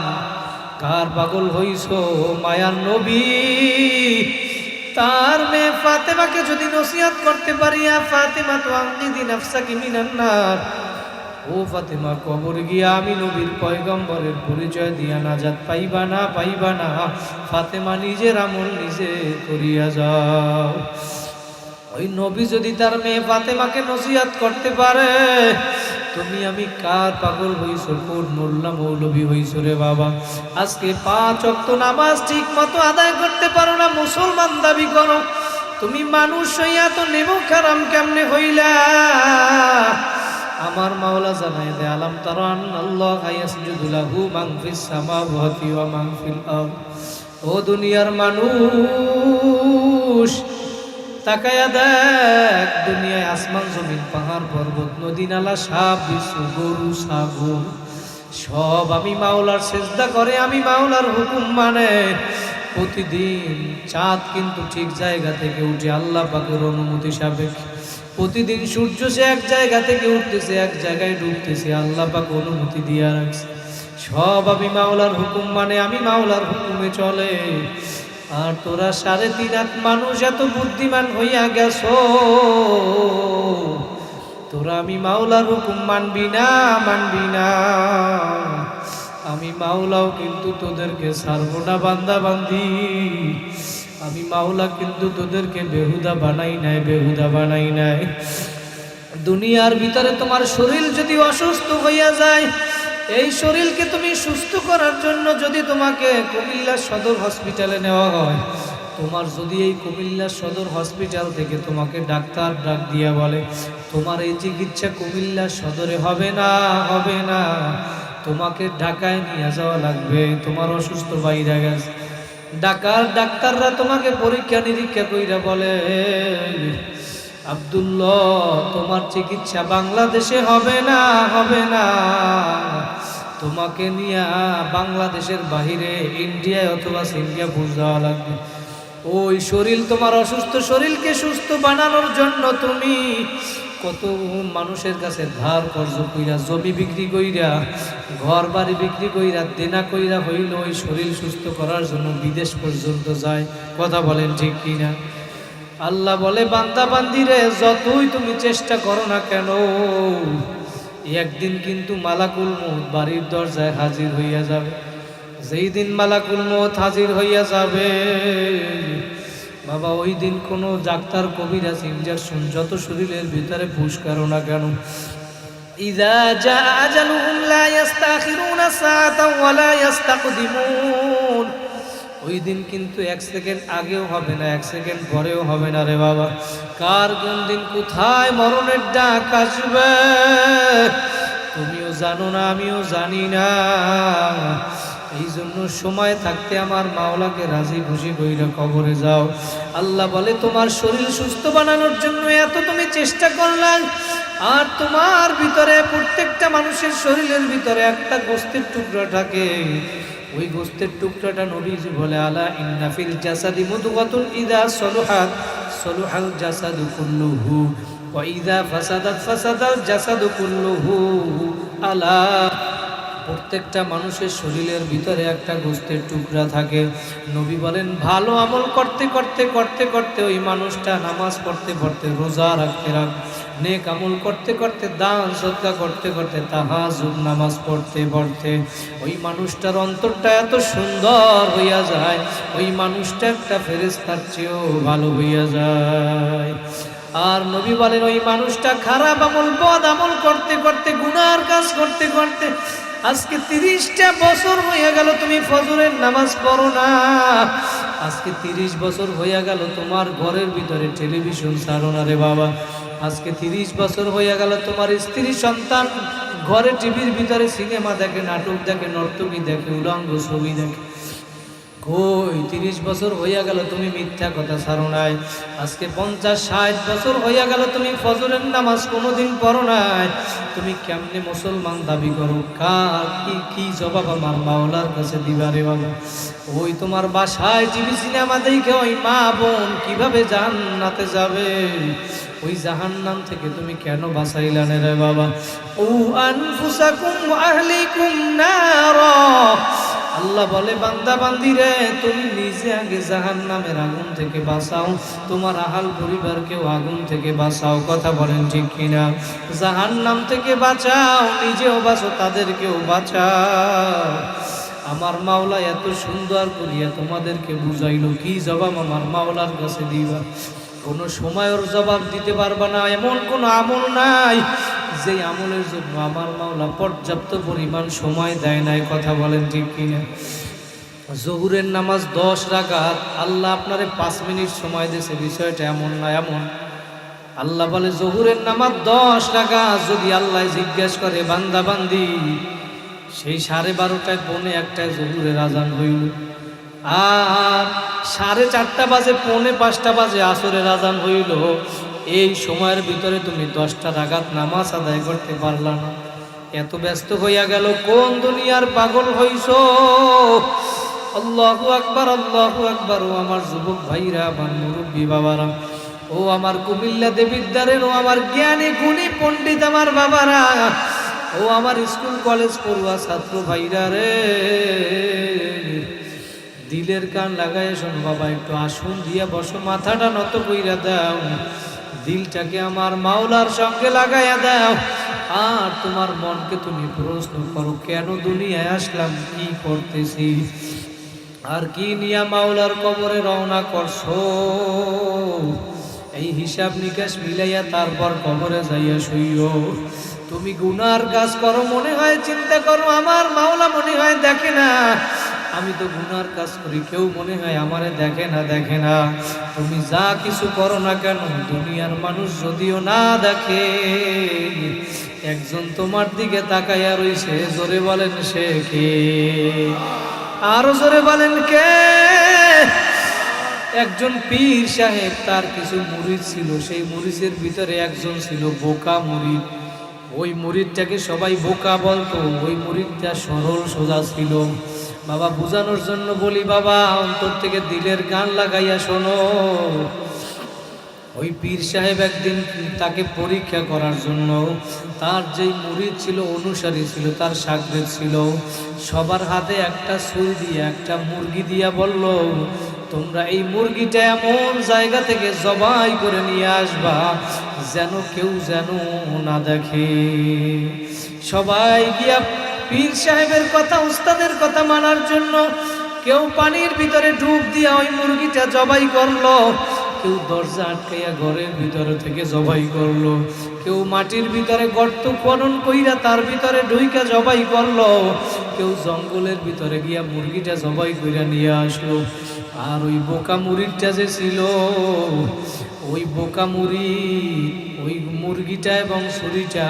কার পাগল হইছো? মায়ার নবী তার মেয়ে ফাতেমাকে যদি নসিহত করতে পারিয়া, ফাতেমা তো আনকিদি নাফসাকি মিনান নার, ও ফাতেমা কবরে গিয়া আমি নবীর পয়গম্বরের পরিচয় দিয়া নাজাত পাইবা না, পাইবা না। ফাতেমা নিজের আমল নিজে করিয়া যাও। ওই নবী যদি তার মেয়ে ফাতেমাকে নসিহত করতে পারে, তুমি আমি কার পাগল হইছো? কোন মোল্লা মৌলবী হইছো রে বাবা? আজকে 5 ওয়াক্ত নামাজ ঠিক মতো আদায় করতে পারো না, মুসলমান দাবি করো। তুমি মানুষ হইয়া তো নেমো খারাম কেমনে হইলা? আমার মাওলা জানাই দে, আলাম তারা আল্লাহ ইয়াসজুদু লাহু মান ফিস সামাওয়াতি ওয়া মান ফিল আরদ। ও দুনিয়ার মানুষ, তাকায়া দেখ, দুনিয়ায় আসমান জমিন পাহাড় পর্বত নদী নালা সাপ বিচ্ছু গরু ছাগল সব আমি মাওলার সেজদা করে, আমি মাওলার হুকুম মানে। প্রতিদিন চাঁদ কিন্তু ঠিক জায়গা থেকে উঠে আল্লাহ পাকের অনুমতি সাপেক্ষে। প্রতিদিন সূর্য সে এক জায়গা থেকে উঠতেছে, এক জায়গায় ডুবতেছে, আল্লাহ পাক অনুমতি দিয়া রাখছে। সব আমি মাওলার হুকুম মানে, আমি মাওলার হুকুমে চলে। আর তোরা 3.5 লাখ মানুষ এত বুদ্ধিমান হইয়া গেছো, তোরা আমি মাওলার হুকুম মানবি না, মানবি না। আমি মাওলাও কিন্তু তোদেরকে ছাড়বো না বান্দা বান্দি। আমি মাওলা কিন্তু তোদেরকে বেহুদা বানাই নাই, বেহুদা বানাই নাই। দুনিয়ার ভিতরে তোমার শরীর যদি অসুস্থ হইয়া যায়, এই শরীরকে তুমি সুস্থ করার জন্য যদি তোমাকে কুমিল্লা সদর হসপিটালে নেওয়া হয়, তোমার যদি এই কুমিল্লা সদর হসপিটাল থেকে তোমাকে ডাক্তার ডাক দিয়া বলে তোমার এই চিকিৎসা কুমিল্লা সদরে হবে না, হবে না, তোমাকে ঢাকায় নিয়ে যাওয়া লাগবে, তোমার অসুস্থ বাইরে গেছে, ঢাকার ডাক্তাররা তোমাকে পরীক্ষা নিরীক্ষা কইরা বলে আব্দুল্লাহ তোমার চিকিৎসা বাংলাদেশে হবে না, হবে না, তোমাকে নিয়ে বাংলাদেশের বাহিরে ইন্ডিয়ায় অথবা সিঙ্গাপুর যাওয়া লাগবে। ওই শরীর তোমার অসুস্থ শরীরকে সুস্থ বানানোর জন্য তুমি কত মানুষের কাছে ধার কর্জ কইরা, জমি বিক্রি কইরা, ঘর বাড়ি বিক্রি কইরা, দেনা কইরা হইল ওই শরীর সুস্থ করার জন্য বিদেশ পর্যন্ত যায়। কথা বলেন ঠিক কিনা? আল্লাহ বলে বান্দা বান্দিরে যতই তুমি চেষ্টা করো না কেন, একদিন কিন্তু মালাকুল মউত বাড়ির দরজায় হাজির হইয়া যাবে। যেই দিন মালাকুল মউত হাজির হইয়া যাবে বাবা, ওই দিন কোনো ডাক্তার কবিরাজ ইনজেকশন যত শরীরের ভিতরে পুশ করো না কেন, ইযা জা আজালুহুম লা ইস্তাখিরুনা সাআতান ওয়া লা ইস্তাকদিমুন, ওই দিন কিন্তু 1 সেকেন্ড আগেও হবে না, 1 সেকেন্ড পরেও হবে না রে বাবা। কার কোন দিন কোথায় মরণের ডাক আসবে তুমিও জানো না, আমিও জানি না। এই জন্য সময় থাকতে আমার মাওলাকে রাজি খুশি কইরা কবরে যাও। আল্লাহ বলে তোমার শরীর সুস্থ বানানোর জন্য এত তুমি চেষ্টা করলাম, আর তোমার ভিতরে প্রত্যেকটা মানুষের শরীরের ভিতরে একটা গোস্তের টুকরা থাকে, ওই গোস্তের টুকরাটা নবীজি বলে আলা ইন্না ফিল জাসাদি মুদগাতুন ইযা সলুহাত সলুহাল জাসাদু কুল্লুহু ওয়া ইযা ফাসাদাত ফাসাদাল জাসাদু কুল্লুহু। আলা, প্রত্যেকটা মানুষের শরীরের ভিতরে একটা গোস্তের টুকরা থাকে। নবী বলেন ভালো আমল করতে করতে করতে করতে ওই মানুষটা নামাজ পড়তে পড়তে, রোজা রাখতে রাখতে, নেক আমল করতে করতে, দান সদকা করতে করতে, তাহাজ্জুদ নামাজ পড়তে পড়তে ওই মানুষটার অন্তরটা এত সুন্দর হইয়া যায়, ওই মানুষটা একটা ফেরেশতার চেয়েও ভালো হইয়া যায়। আর নবী বলেন ওই মানুষটা খারাপ আমল বদ আমল করতে করতে, গুনার কাজ করতে করতে আজকে 30টা বছর হইয়া গেল তুমি ফজরের নামাজ পড়ো না, আজকে 30 বছর হইয়া গেল তোমার ঘরের ভিতরে টেলিভিশন ছাড়ো না রে বাবা, আজকে 30 বছর হইয়া গেল তোমার স্ত্রী সন্তান ঘরে টিভির ভিতরে সিনেমা দেখে, নাটক দেখে, নর্তকী দেখে, উলঙ্গ ছবি দেখে। কই 30 বছর হইয়া গেল তুমি মিথ্যা কথা ছাড়ো নাই, আজকে 50-60 বছর হইয়া গেল তুমি ফজরের নামাজ কোনোদিন পড়ো নাই। তুমি কেমনে মুসলমান দাবি করো? কার কি জবাব আমার মাওলার কাছে দিবা রে বাবা? ওই তোমার বাসায় টিভি সিনেমা দেখে ওই মা বোন কিভাবে জান্নাতে যাবে? ওই জাহান্নাম থেকে তুমি কেন বাঁচাইলা না রে বাবা? ও আনফুসাকুম ওয়া আহলিকুম নারা, আল্লাহ বলে বান্দা বান্দি রে তুমি নিজে আগে জাহান্নামের আগুন থেকে বাঁচাও, তোমার আহাল পরিবারকেও আগুন থেকে বাঁচাও। কথা বলেন ঠিক কিনা? জাহান্নাম থেকে বাঁচাও, নিজেও বাঁচো, তাদেরকেও বাঁচাও। আমার মাওলা এত সুন্দর করিয়া তোমাদেরকে বুঝাইলো, কি জবাব আমার মাওলার কাছে দিবা? কোনো সময়ের জবাব দিতে পারবা না, এমন কোনো আমল নাই যে আমলের জন্য আমার মাওলা পর্যাপ্ত পরিমাণ সময় দেয় নাই। কথা বলেন ঠিক কিনা? জোহরের নামাজ 10 রাকাত, আল্লাহ আপনারে 5 মিনিট সময় দিয়েছে, বিষয়টা এমন না এমন। আল্লাহ বলে জোহরের নামাজ 10 রাকাত, যদি আল্লাহ জিজ্ঞেস করে বান্দা বান্দি সেই 12:30টায় পৌনে 1টায় জোহরের আজান হইল, আর 4:30 বাজে পৌনে 5টা বাজে আসরের আজান হইল, এই সময়ের ভিতরে তুমি 10টা রাকাত নামাজ আদায় করতে পারলা না, এত ব্যস্ত হইয়া গেল, কোন দুনিয়ার পাগল হইছো? আল্লাহু আকবার, আল্লাহু আকবার। ও আমার যুবক ভাইরা, আমার মুরব্বী বাবারা, ও আমার কুমিল্লা দেবিদ্বারের, ও আমার জ্ঞানী গুণী পণ্ডিত আমার বাবারা, ও আমার স্কুল কলেজ পড়ুয়া ছাত্র ভাইরা রে, দিলের কান লাগায় শোন বাবা, একটু আসুন দিয়া বসো, মাথাটা নত কইরা দাও, দিলটাকে আমার মাওলার সঙ্গে লাগাইয়া দাও, আর তোমার মনকে তুমি প্রশ্ন করো কেন দুনিয়ায় আসলাম, কি করতেছি, আর কি নিয়া মাওলার কবরে রওনা করছো? এই হিসাব নিকাশ মিলাইয়া তারপর কবরে যাইয়া শুইও। তুমি গুনার কাজ করো, মনে হয় চিন্তা করো আমার মাওলা মনে হয় দেখে না, আমি তো গুনার কাজ করি, কেউ মনে হয় আমারে দেখে না। তুমি যা কিছু করো না কেন, দুনিয়ার মানুষ যদিও না দেখে, একজন তোমার দিকে তাকাইয়া রইছে, জোরে বলেন সে কে? আরো জোরে বলেন কে? একজন পীর সাহেব, তার কিছু মুরিদ ছিল, সেই মুরিদের ভিতরে একজন ছিল বোকা মুরিদ। ওই মুরিদটাকে সবাই বোকা বলতো, ওই মুরিদটা সরল সোজা ছিল। বাবা বুঝানোর জন্য বলি, বাবা অন্তর থেকে দিলের গান লাগাইয়া শোনো। ওই পীর সাহেব একদিন তাকে পরীক্ষা করার জন্য, তার যেই মুরিদ ছিল, অনুসারী ছিল, তার শাগরেদ ছিল, সবার হাতে একটা ছুরি দিয়ে একটা মুরগি দিয়া বলল, তোমরা এই মুরগিটা এমন জায়গা থেকে জবাই করে নিয়ে আসবা যেন কেউ যেন না দেখে। সবাই গিয়া পীর সাহেবের কথা, উস্তাদের কথা মানার জন্য কেউ পানির ভিতরে ডুব দিয়া ওই মুরগিটা জবাই করলো, কেউ দরজা আটকাইয়া ঘরের ভিতরে থেকে জবাই করলো, কেউ মাটির ভিতরে গর্ত খনন কইরা তার ভিতরে ঢুইকা জবাই করলো, কেউ জঙ্গলের ভিতরে গিয়া মুরগিটা জবাই কইরা নিয়ে আসলো। আর ওই বোকা মুরিদটা যে ছিল, ওই বোকা মুরিদ ওই মুরগিটা এবং ছুরিটা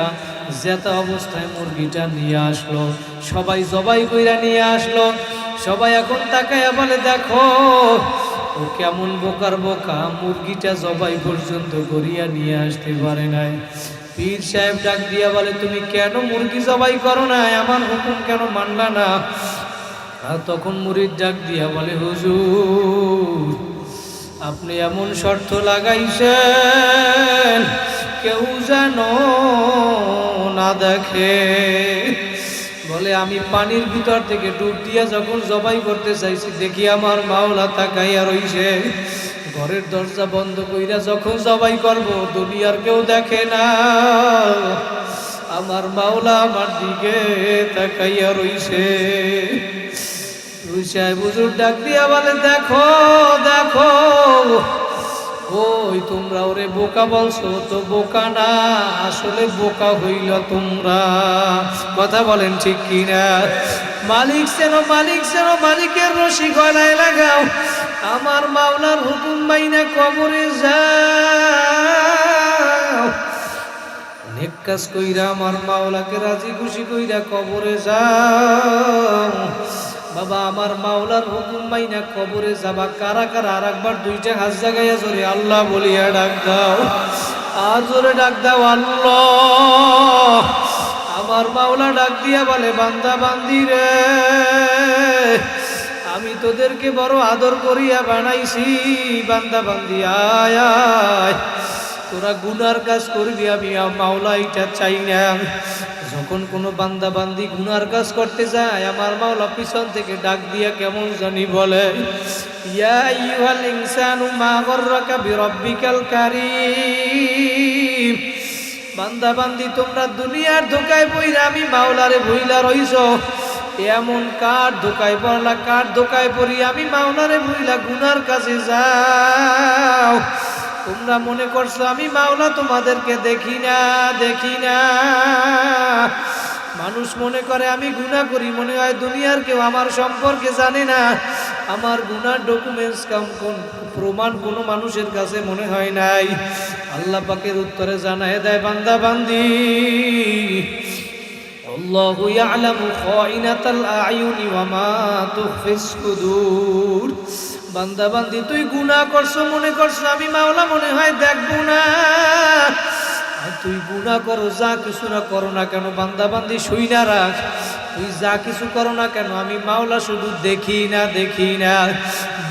জেতা অবস্থায় মুরগিটা নিয়ে আসলো, সবাই জবাই কইরা নিয়ে আসলো। সবাই এখন তাকায়া বলে, দেখো ও কেমন বোকার বোকা, মুরগিটা জবাই পর্যন্ত করিয়া নিয়ে আসতে পারে নাই। পীর সাহেব ডাক দিয়া বলে, তুমি কেন মুরগি জবাই করো না, আমার হুকুম কেন মানলা না? আর তখন মুরিদ ডাক দিয়া বলে, হুজুর আপনি এমন শর্ত লাগাইছেন কেউ যেন না দেখে। বলে, আমি পানির ভিতর থেকে ডুব দিয়া যখন জবাই করতে চাইছি, দেখি আমার মাওলা তাকাইয়া রইছে। ঘরের দরজা বন্ধ কইরা যখন জবাই করব, দুনিয়ার কেউ দেখে না, আমার মাওলা আমার দিকে তাকাইয়া রইছে। সাহেব হুজুর ডাক দিয়া বলে, দেখো দেখো, ওই তোমরা ওরে বোকা বলছো, তো বোকা না, আসলে বোকা হইল তোমরা। কথা বলেন ঠিক কিনা? মালিক চেনো, মালিক চেনো, মালিকের রশি গলায় লাগাও, আমার মাওলার হুকুম মাইনা কবরে যাও। নেক কাজ কইরা আমার মাওলাকে রাজি খুশি কইরা কবরে যাও। বাবা, আমার মাওলার হুকুম মাইনা কবরে যাবা কারা কারা? আর একবার দুইটা হাত জাগাইয়া জোরে আল্লাহ বলিয়া ডাক দাও, আর জোরে ডাক দাও আল্লাহ। আমার মাওলা ডাক দিয়া বলে, বান্দা বান্দি রে, আমি তোদেরকে বড় আদর করিয়া বানাইছি, বান্দা বান্দি আয় আয়, তোরা গুনার কাজ করবি, আমি মাওলা এটা চাই না। যখন কোনো বান্দা বান্দি গুনার কাজ করতে যায়, আমার মাওলা পিছন থেকে ডাক দিয়া কেমন জানি বলে, ইয়া আইয়ুহাল ইনসানু মা গররাকা বিরাব্বিকাল কারীম। বান্দা বান্দি তোমরা দুনিয়ার ধোকায় পইরা আমি মাওলারে ভুইলা রইছো, এমন কার ধোকায় পড়লা, কার ধোকায় পড়ি আমি মাওলারে ভুইলা গুনার কাছে যাও। তোমরা মনে করছো আমি মাওলা তোমাদেরকে দেখি না, দেখি না। মানুষ মনে করে আমি গুনাহ করি, মনে হয় দুনিয়ার কেউ আমার সম্পর্কে জানে না। আমার গুনার ডকুমেন্টস কোন প্রমাণ কোনো মানুষের কাছে মনে হয় নাই। আল্লাহ পাকের উত্তরে জানায় দেয়, বান্দা বান্দি, আল্লাহু ইয়ালামু খাইনাতাল আয়ুনি ওয়া মা তুখফিস সুদূর। বান্দা বান্দি তুই গুনাহ করছো, মনে করছো আমি মাওলা মনে হয় দেখবো না। আর তুই গুনাহ করো, যা কিছু না করো না কেন, বান্দা বান্দি শুই না রাখ, তুই যা কিছু করো না কেন, আমি মাওলা শুধু দেখি না, দেখি না,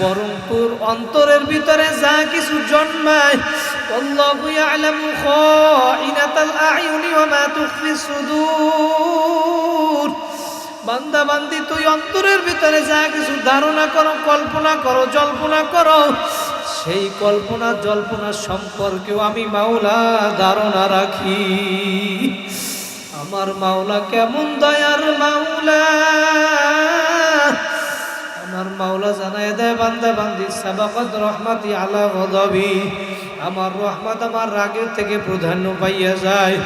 বরং তোর অন্তরের ভিতরে যা কিছু জন্মায়, আল্লাহু ইয়ালামু খাইনাতাল আয়ুনি ওয়া মা তুখফিস সুদূর। বান্দা বান্দি তুই অন্তরের ভিতরে যা কিছু ধারণা করো, কল্পনা করো, জল্পনা করো, সেই কল্পনা জল্পনা সম্পর্কেও আমি মাওলা ধারণা রাখি। আমার মাওলা কেমন দয়ার মাওলা, আমার মাওলা জানায় দেয়, বান্দা বান্দি সাবাকাত রহমাতি আলা গদাবি, আমার রহমত আমার রাগের থেকে প্রাধান্য পাইয়া যায়।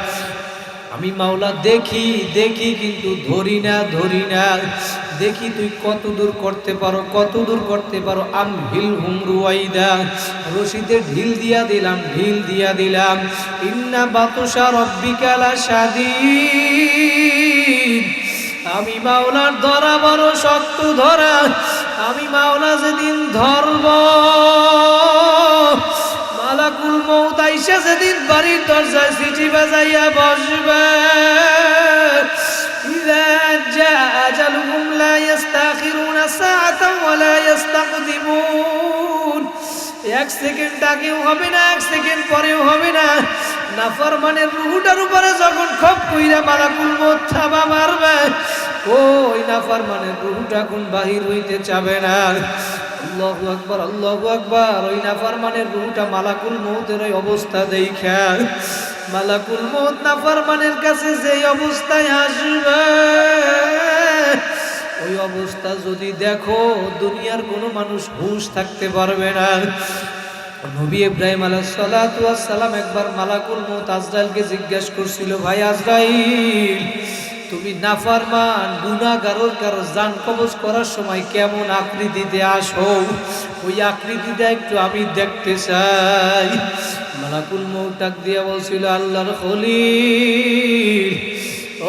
আমি মাওলা দেখি দেখি কিন্তু ধরি না, ধরি না। দেখি তুই কত দূর করতে পারো, কত দূর করতে পারো। আমহিল হুমরুয়াইদা, রশিদে ঢিল দিয়া দিলাম, ঢিল দিয়া দিলাম। ইন্না বাতুশা রব্বিকা লাশাদীদ, আমি মাওলার ধরা বড় শক্ত ধরা। আমি মাওলা যেদিন ধরব, মালাকুল মউত আইসা যেদিন বাড়ির দরজায় সিটি বাজাইয়া বসবে, ইযা জাআ আজালুহুম লা ইস্তাখিরুনা সাআতান ওয়া লা ইস্তাকদিমুন। এক সেকেন্ড আগেও হবে না, এক সেকেন্ড পরেও হবে না। নাফরমানের রূহটার উপরে যখন খপ কইরা মালাকুল মউত থাবা মারবে, ওই নাফরমানের রূহটা কোন বাহির হইতে চাবে না। আল্লাহু আকবার, আল্লাহু আকবার। ওই নাফরমানের রূহটা মালাকুল মউতের ওই অবস্থা দেইখা, মালাকুল মউত নাফরমানের কাছে যেই অবস্থায় আসবে, ওই অবস্থা যদি দেখো দুনিয়ার কোনো মানুষ হুঁশ থাকতে পারবে না। নবী ইব্রাহিম আলাইহিস সালাতু ওয়াস সালাম একবার মালাকুল মউত আজরাইলকে জিজ্ঞাসা করছিল, ভাই আজরাইল, তুমি নাফরমান গুনাহগারের কারো জান কবজ করার সময় কেমন আকৃতিতে আসো, ওই আকৃতিটা একটু আমি দেখতে চাই। মালাকুল মউত ডাক দিয়া বলছিল, আল্লাহর খলিল,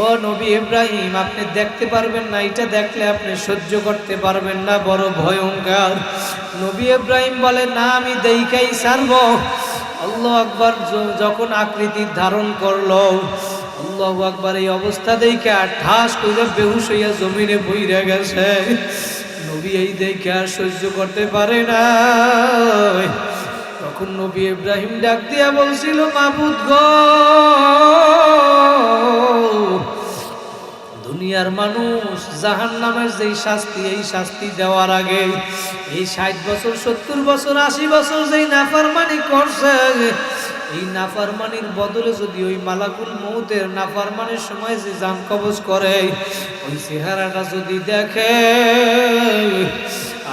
ও নবী ইব্রাহিম, আপনি দেখতে পারবেন না, এটা দেখলে আপনি সহ্য করতে পারবেন না, বড় ভয়ঙ্কর। নবী ইব্রাহিম বলে, না আমি দেখাই ছাড়ব। আল্লাহু আকবার। যখন আকৃতি ধারণ করলো, আল্লাহু আকবার, এই অবস্থা দেখে ঠাস করে বেহুশ হইয়া জমিনে পইড়া গেছে। নবী এই দেখে আর সহ্য করতে পারে না। তখন নবী ইব্রাহিম ডাক দিয়া বলছিল, মাবুদ গো, দুনিয়ার মানুষ জাহান্নামের যেই শাস্তি, এই শাস্তি দেওয়ার আগে এই 60 বছর 70 বছর 80 বছর যেই নাফরমানি করছে, এই নাফরমানির বদলে যদি ওই মালাকুল মউতের নাফরমানির সময় যে জান কবজ করে, ওই চেহারাটা যদি দেখে,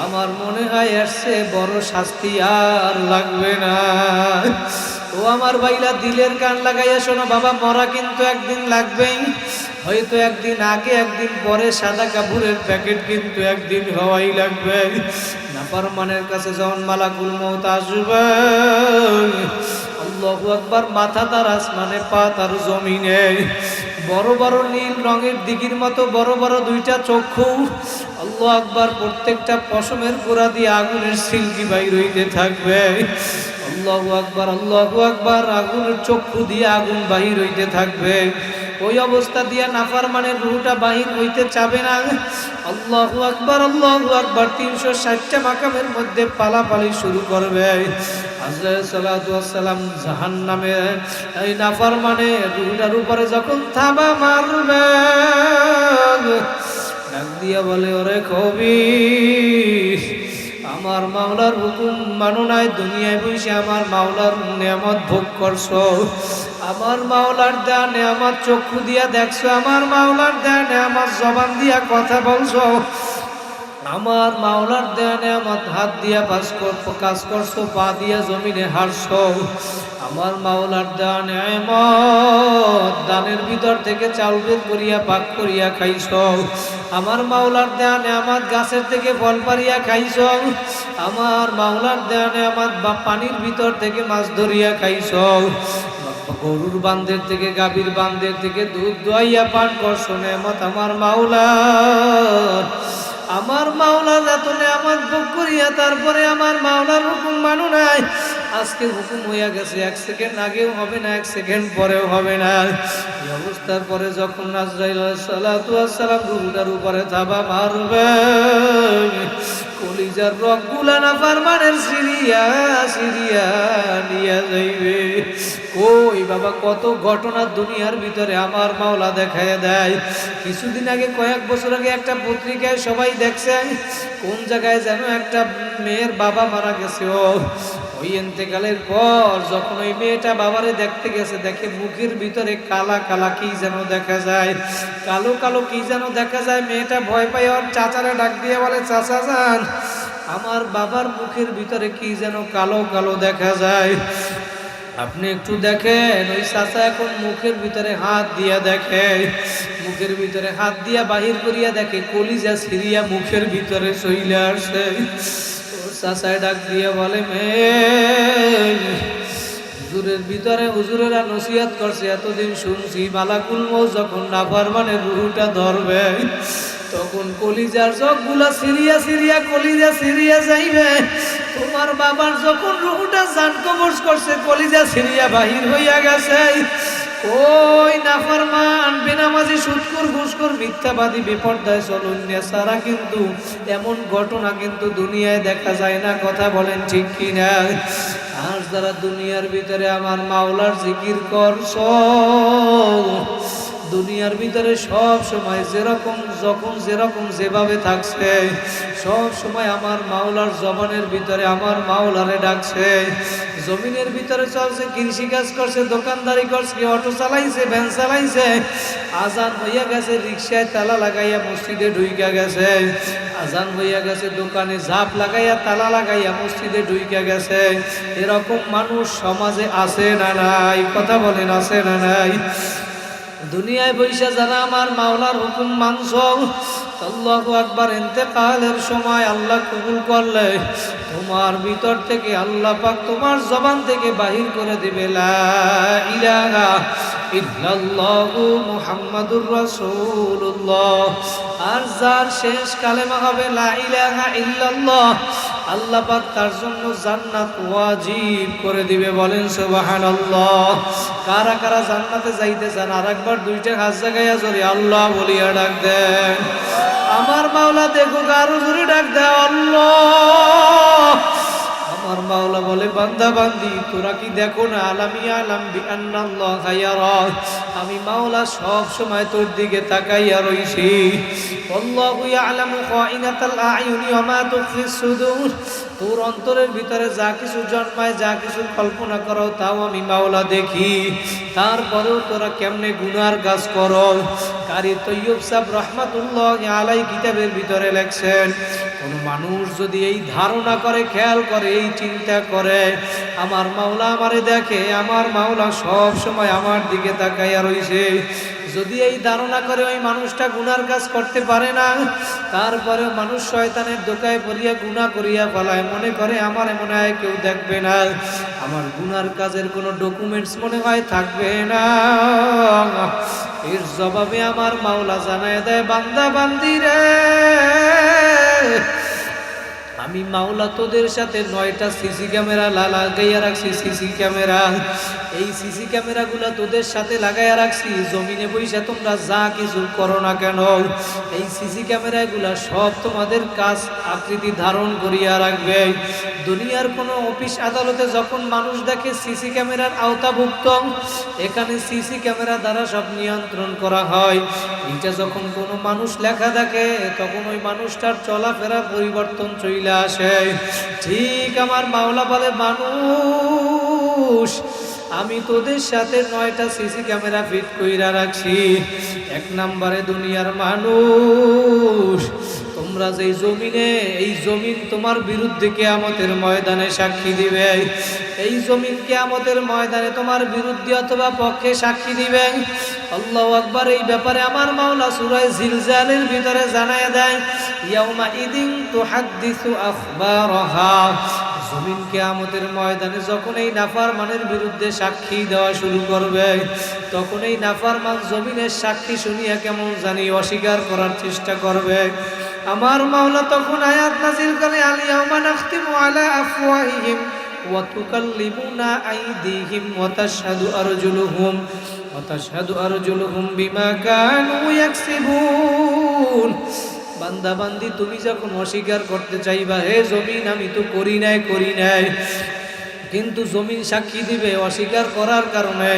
আমার মনে হয় এর চেয়ে বড় শাস্তি আর লাগবে না। ও আমার ভাইরা, দিলের কান লাগাইয়া শোনো বাবা, মরা কিন্তু একদিন লাগবেই। হয়তো একদিন আগে একদিন পরে, সাদা কাপড়ের প্যাকেট কিন্তু একদিন হওয়াই লাগবে। নাফরমানের কাছে যখন মালাকুল মউত আসবে, আল্লাহু আকবার, মাথা তার আসমানে, পা তার জমিনে। বড় বড় নীল রঙের দিঘির মতো বড় বড় দুইটা চক্ষু, আল্লাহু আকবার, প্রত্যেকটা পশমের গোড়া দিয়ে আগুনের সিলকি বাইর হইতে থাকবে। আল্লাহু আকবার, আল্লাহু আকবার, আগুনের চক্ষু দিয়ে আগুন বাহির হইতে থাকবে। ওই অবস্থা দিয়া নাফরমানের রূহটা বাহির হইতে চাবে না। আল্লাহু আকবার, আল্লাহু আকবার, 360টা মাকামের মধ্যে পালাপালি শুরু করবে। আজরাইল সালাতু ওয়াস সালাম জাহান্নামে এই নাফরমানের রূহটার উপরে যখন থাবা মারবে, ডাক দিয়া বলে, ওরে খবীর, আমার মাওলার হুকুম মানো নাই, দুনিয়ায় বসে আমার মাওলার নিয়ামত ভোগ করছো, আমার মাওলার দেয়া নিয়ামত চক্ষু দিয়া দেখছো, আমার মাওলার দেয়া নিয়ামত জবান দিয়া কথা বলছো, আমার মাওলার দেয়া নিয়ামত হাত দিয়া কাজ করছো, পা দিয়া জমিনে হারছো, আমার মাওলার দেয়া নিয়ামত দানের ভিতর থেকে চাল বের করিয়া পাক করিয়া খাইছো, আমার মাওলার দেয়া নিয়ামত গাছের থেকে ফল পারিয়া খাইছো, আমার মাওলার দেয়া নিয়ামত বা পানির ভিতর থেকে মাছ ধরিয়া খাইছো, গরুর বান্ধের থেকে গাভীর বান্ধের থেকে দুধ দোয়াইয়া পান করছো, নিয়ামত আমার মাওলার। আমার মাওলার এত নিয়ামত ভোগ করিয়া তারপরে আমার মাওলার হুকুম মানো নাই। আজকে হুকুম হইয়া গেছে, 1 সেকেন্ড আগেও হবে না, 1 সেকেন্ড পরেও হবে না। এই অবস্থার পরে যখন আজরাইল আলাইহিস সালাতু ওয়াস সালাম রূহটার উপরে থাবা মারবে, কলিজার রগগুলা নাফরমানের সিরিয়া সিরিয়া নিয়ে যাইবে। কই বাবা, কত ঘটনা দুনিয়ার ভিতরে আমার মাওলা দেখায় দেয়। কিছুদিন আগে, কয়েক বছর আগে একটা পত্রিকায় সবাই দেখছে, কোন জায়গায় যেন একটা মেয়ের বাবা মারা গেছে। ওই ইন্তেকালের পর যখন ওই মেয়েটা বাবারে দেখতে গেছে, দেখে মুখের ভিতরে কালা কালা কি যেন দেখা যায়, কালো কালো কি যেন দেখা যায়। মেয়েটা ভয় পায়, ওর চাচারে ডাক দিয়ে বলে, চাচা যান, আমার বাবার মুখের ভিতরে কি যেন কালো কালো দেখা যায়, আপনি একটু দেখেন। ওই চাচা এখন মুখের ভিতরে হাত দিয়া দেখে, মুখের ভিতরে হাত দিয়া বাহির করিয়া দেখে কলিজা সিরিয়া মুখের ভিতরে চইলে আসে। ওর চাচায় ডাক দিয়া বলে, মেয়ে, হুজুরের ভিতরে হুজুরেরা নসিহত করছে, এতদিন শুনছি মালাকুল মউত যখন নাফরমানের রূহটা ধরবে, তখন কলিজার চোখগুলা সিরিয়া সিরিয়া কলিজা সিরিয়া যাইবে। তোমার বাবার যখন রূহটা জান কবজ করছে, কলিজা সিরিয়া বাহির হইয়া গেছে। ওই নাফরমান, বেনামাজি, সুদখোর, ঘুষখোর, মিথ্যাবাদী, বেপরদায় চলন্যা সারা কিন্তু এমন ঘটনা কিন্তু দুনিয়ায় দেখা যায় না। কথা বলেন ঠিক কিনা? আজ যারা দুনিয়ার ভিতরে আমার মাওলার জিকির করছো, দুনিয়ার ভিতরে সব সময় যেরকম যখন যেরকম যেভাবে থাকছে সব সময় আমার মাওলার জবানের ভিতরে আমার মাওলারে ডাকছে। জমিনের ভিতরে চলছে, কৃষি কাজ করছে, দোকানদারি করছে, অটো চালাইছে, ভ্যান চালাইছে, আজান হইয়া গেছে, রিক্সায় তালা লাগাইয়া মসজিদে ঢুইকা গেছে, আজান হইয়া গেছে, দোকানে ঝাপ লাগাইয়া তালা লাগাইয়া মসজিদে ঢুইকা গেছে। এরকম মানুষ সমাজে আছে না নাই? কথা বলেন, আছে না নাই? দুনিয়ায় বৈশা যারা আমার মাওলার হুকুম মানছ, আল্লাহু আকবার, ইন্তেকালের সময় আল্লাহ কবুল করলে তোমার ভিতর থেকে আল্লাহ পাক তোমার জবান থেকে বাহির করে দিবে লা ইলাহা ইল্লাল্লাহু মুহাম্মাদুর রাসূলুল্লাহ। আর যার শেষ কালেমা হবে লা ইলাহা ইল্লাল্লাহ, আল্লাহ পাক তার জন্য জান্নাত ওয়াজিব করে দিবে। বলেন সুবহানাল্লাহ। কারা কারা জান্নাতে যাইতে চান আরেকবার দুইটা হাত জাগাইয়া জোরে আল্লাহ বলিয়া ডাক দেন। আমার মাওলা দেখো, আরো জোরে ডাক দেয় আল্লাহ। আমার মাওলা বলে, বান্দা বান্দি তোরা কি দেখো না, আলামি আলাম বিআন্নাল্লাহ ইয়ারা, আমি মাওলা সব সময় তোর দিকে তাকাইয়া রইছি। আল্লাহু ইয়ালামু খাইনাতাল আয়ুনি ওয়া মা তুখফিস সুদূর, তোর অন্তরের ভিতরে যা কিছু জন্মায়, যা কিছু কল্পনা করো তাও আমি মাওলা দেখি। তারপরেও তোরা কেমনে গুনার কাজ করো। কারি তৈয়ব সাহেব রহমাতুল্লাহ আলাই কিতাবের ভিতরে লেখছেন, কোন মানুষ যদি এই ধারণা করে, খেয়াল করে, এই চিন্তা করে আমার মাওলা আমারে দেখে, আমার মাওলা সব সময় আমার দিকে তাকাইয়া রইছে, যদি এই ধারণা করে ওই মানুষটা গুনার কাজ করতে পারে না, তারপরেও মানুষ শয়তানের দোকায় পড়িয়া গুনাহ করিয়া ফেলায়, মনে করে আমার মনে হয় কেউ দেখবে না, আমার গুনার কাজের কোনো ডকুমেন্টস মনে হয় থাকবে না। এর জবাবে আমার মাওলা জানায় দেয়, বান্দা বান্দি রে, আমি মাওলা তোদের সাথে 9টা সিসি ক্যামেরা লাগাইয়া রাখছি। সিসি ক্যামেরা, এই সিসি ক্যামেরাগুলো তোদের সাথে লাগাইয়া রাখছি। জমিনে বইসা তোমরা যা কিছু করো না কেন, এই সিসি ক্যামেরাগুলো সব তোমাদের কাজ আকৃতি ধারণ করিয়া রাখবে। দুনিয়ার কোনো অফিস আদালতে যখন মানুষ দেখে সিসি ক্যামেরার আওতাভুক্ত, এখানে সিসি ক্যামেরা দ্বারা সব নিয়ন্ত্রণ করা হয়। এটা যখন কোনো মানুষ লেখা দেখে, তখন ওই মানুষটার চলাফেরা পরিবর্তন চলে আসে। ঠিক আমার মাওলা বলে, মানুষ আমি তোদের সাথে 9টা সিসি ক্যামেরা ফিট কইরা রাখছি। 1 নম্বরে দুনিয়ার মানুষ, তোমরা যেই জমিনে, এই জমিন তোমার বিরুদ্ধে কিয়ামতের ময়দানে সাক্ষী দিবে। এই জমিন কিয়ামতের ময়দানে তোমার বিরুদ্ধে অথবা পক্ষে সাক্ষী দিবে। আল্লাহু আকবার। এই ব্যাপারে আমার মাওলা সূরা জিলজালের ভিতরে জানায়া দেয়, ইয়াউমা ইদিন তুহাদ্দিসু আখবারাহা, জমিন কিয়ামতের ময়দানে যখন এই নাফরমানের বিরুদ্ধে সাক্ষী দেওয়া শুরু করবে, তখন এই নাফরমান জমিনের সাক্ষী শুনিয়া কেমন জানি অস্বীকার করার চেষ্টা করবে। আমার মাওলা তখন আয়াত নাযিল করে, আল ইয়াউমা নাখতিমু আলা আফওয়াহিহিম ওয়া তুকাল্লিমুনা আইদিহিম ওয়া তাশহাদু আরজুলুহুম বিমা কানু ইয়াকসিবুন। বান্দা বান্দি তুমি যখন অস্বীকার করতে চাইবা, হে জমিন আমি তো করি নাই, কিন্তু জমিন সাক্ষী দিবে অস্বীকার করার কারণে।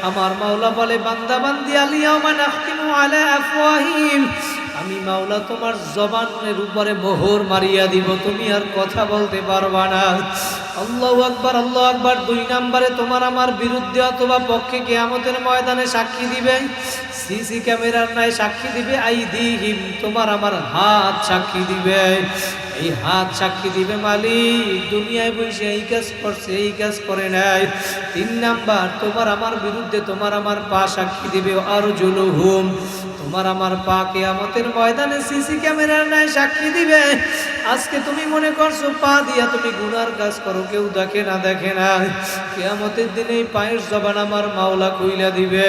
আমার মাওলা বলে, বান্দা বান্দি আল ইয়াউমা নাখতিমু আলা আফওয়াহিহিম, আমি মাওলা তোমার জবানের উপরে মোহর মারিয়া দিব, তুমি আর কথা বলতে পারবা না। আল্লাহু আকবার, আল্লাহু আকবার। 2 নম্বরে তোমার আমার বিরুদ্ধে অথবা পক্ষে কিয়ামতের ময়দানে সাক্ষী দিবে, সিসি ক্যামেরার নাই সাক্ষী দিবে আইদিহিম, তোমার আমার হাত সাক্ষী দিবে। এই হাত সাক্ষী দিবে মালিক দুনিয়ায় বসে এই কাজ করছে, এই কাজ করে নাই। 3 নাম্বার, তোমার আমার বিরুদ্ধে তোমার আমার পা সাক্ষী দিবে আরজুলুহুম, তোমার আমার পা কিয়ামতের ময়দানে সিসি ক্যামেরার নাই সাক্ষী দিবে। আজকে তুমি মনে করছো পা দিয়া তুমি গুনার কাজ করো, কেউ দেখে না, কিয়ামতের দিনে এই পায়ের জবান আমার মাওলা কইলা দিবে।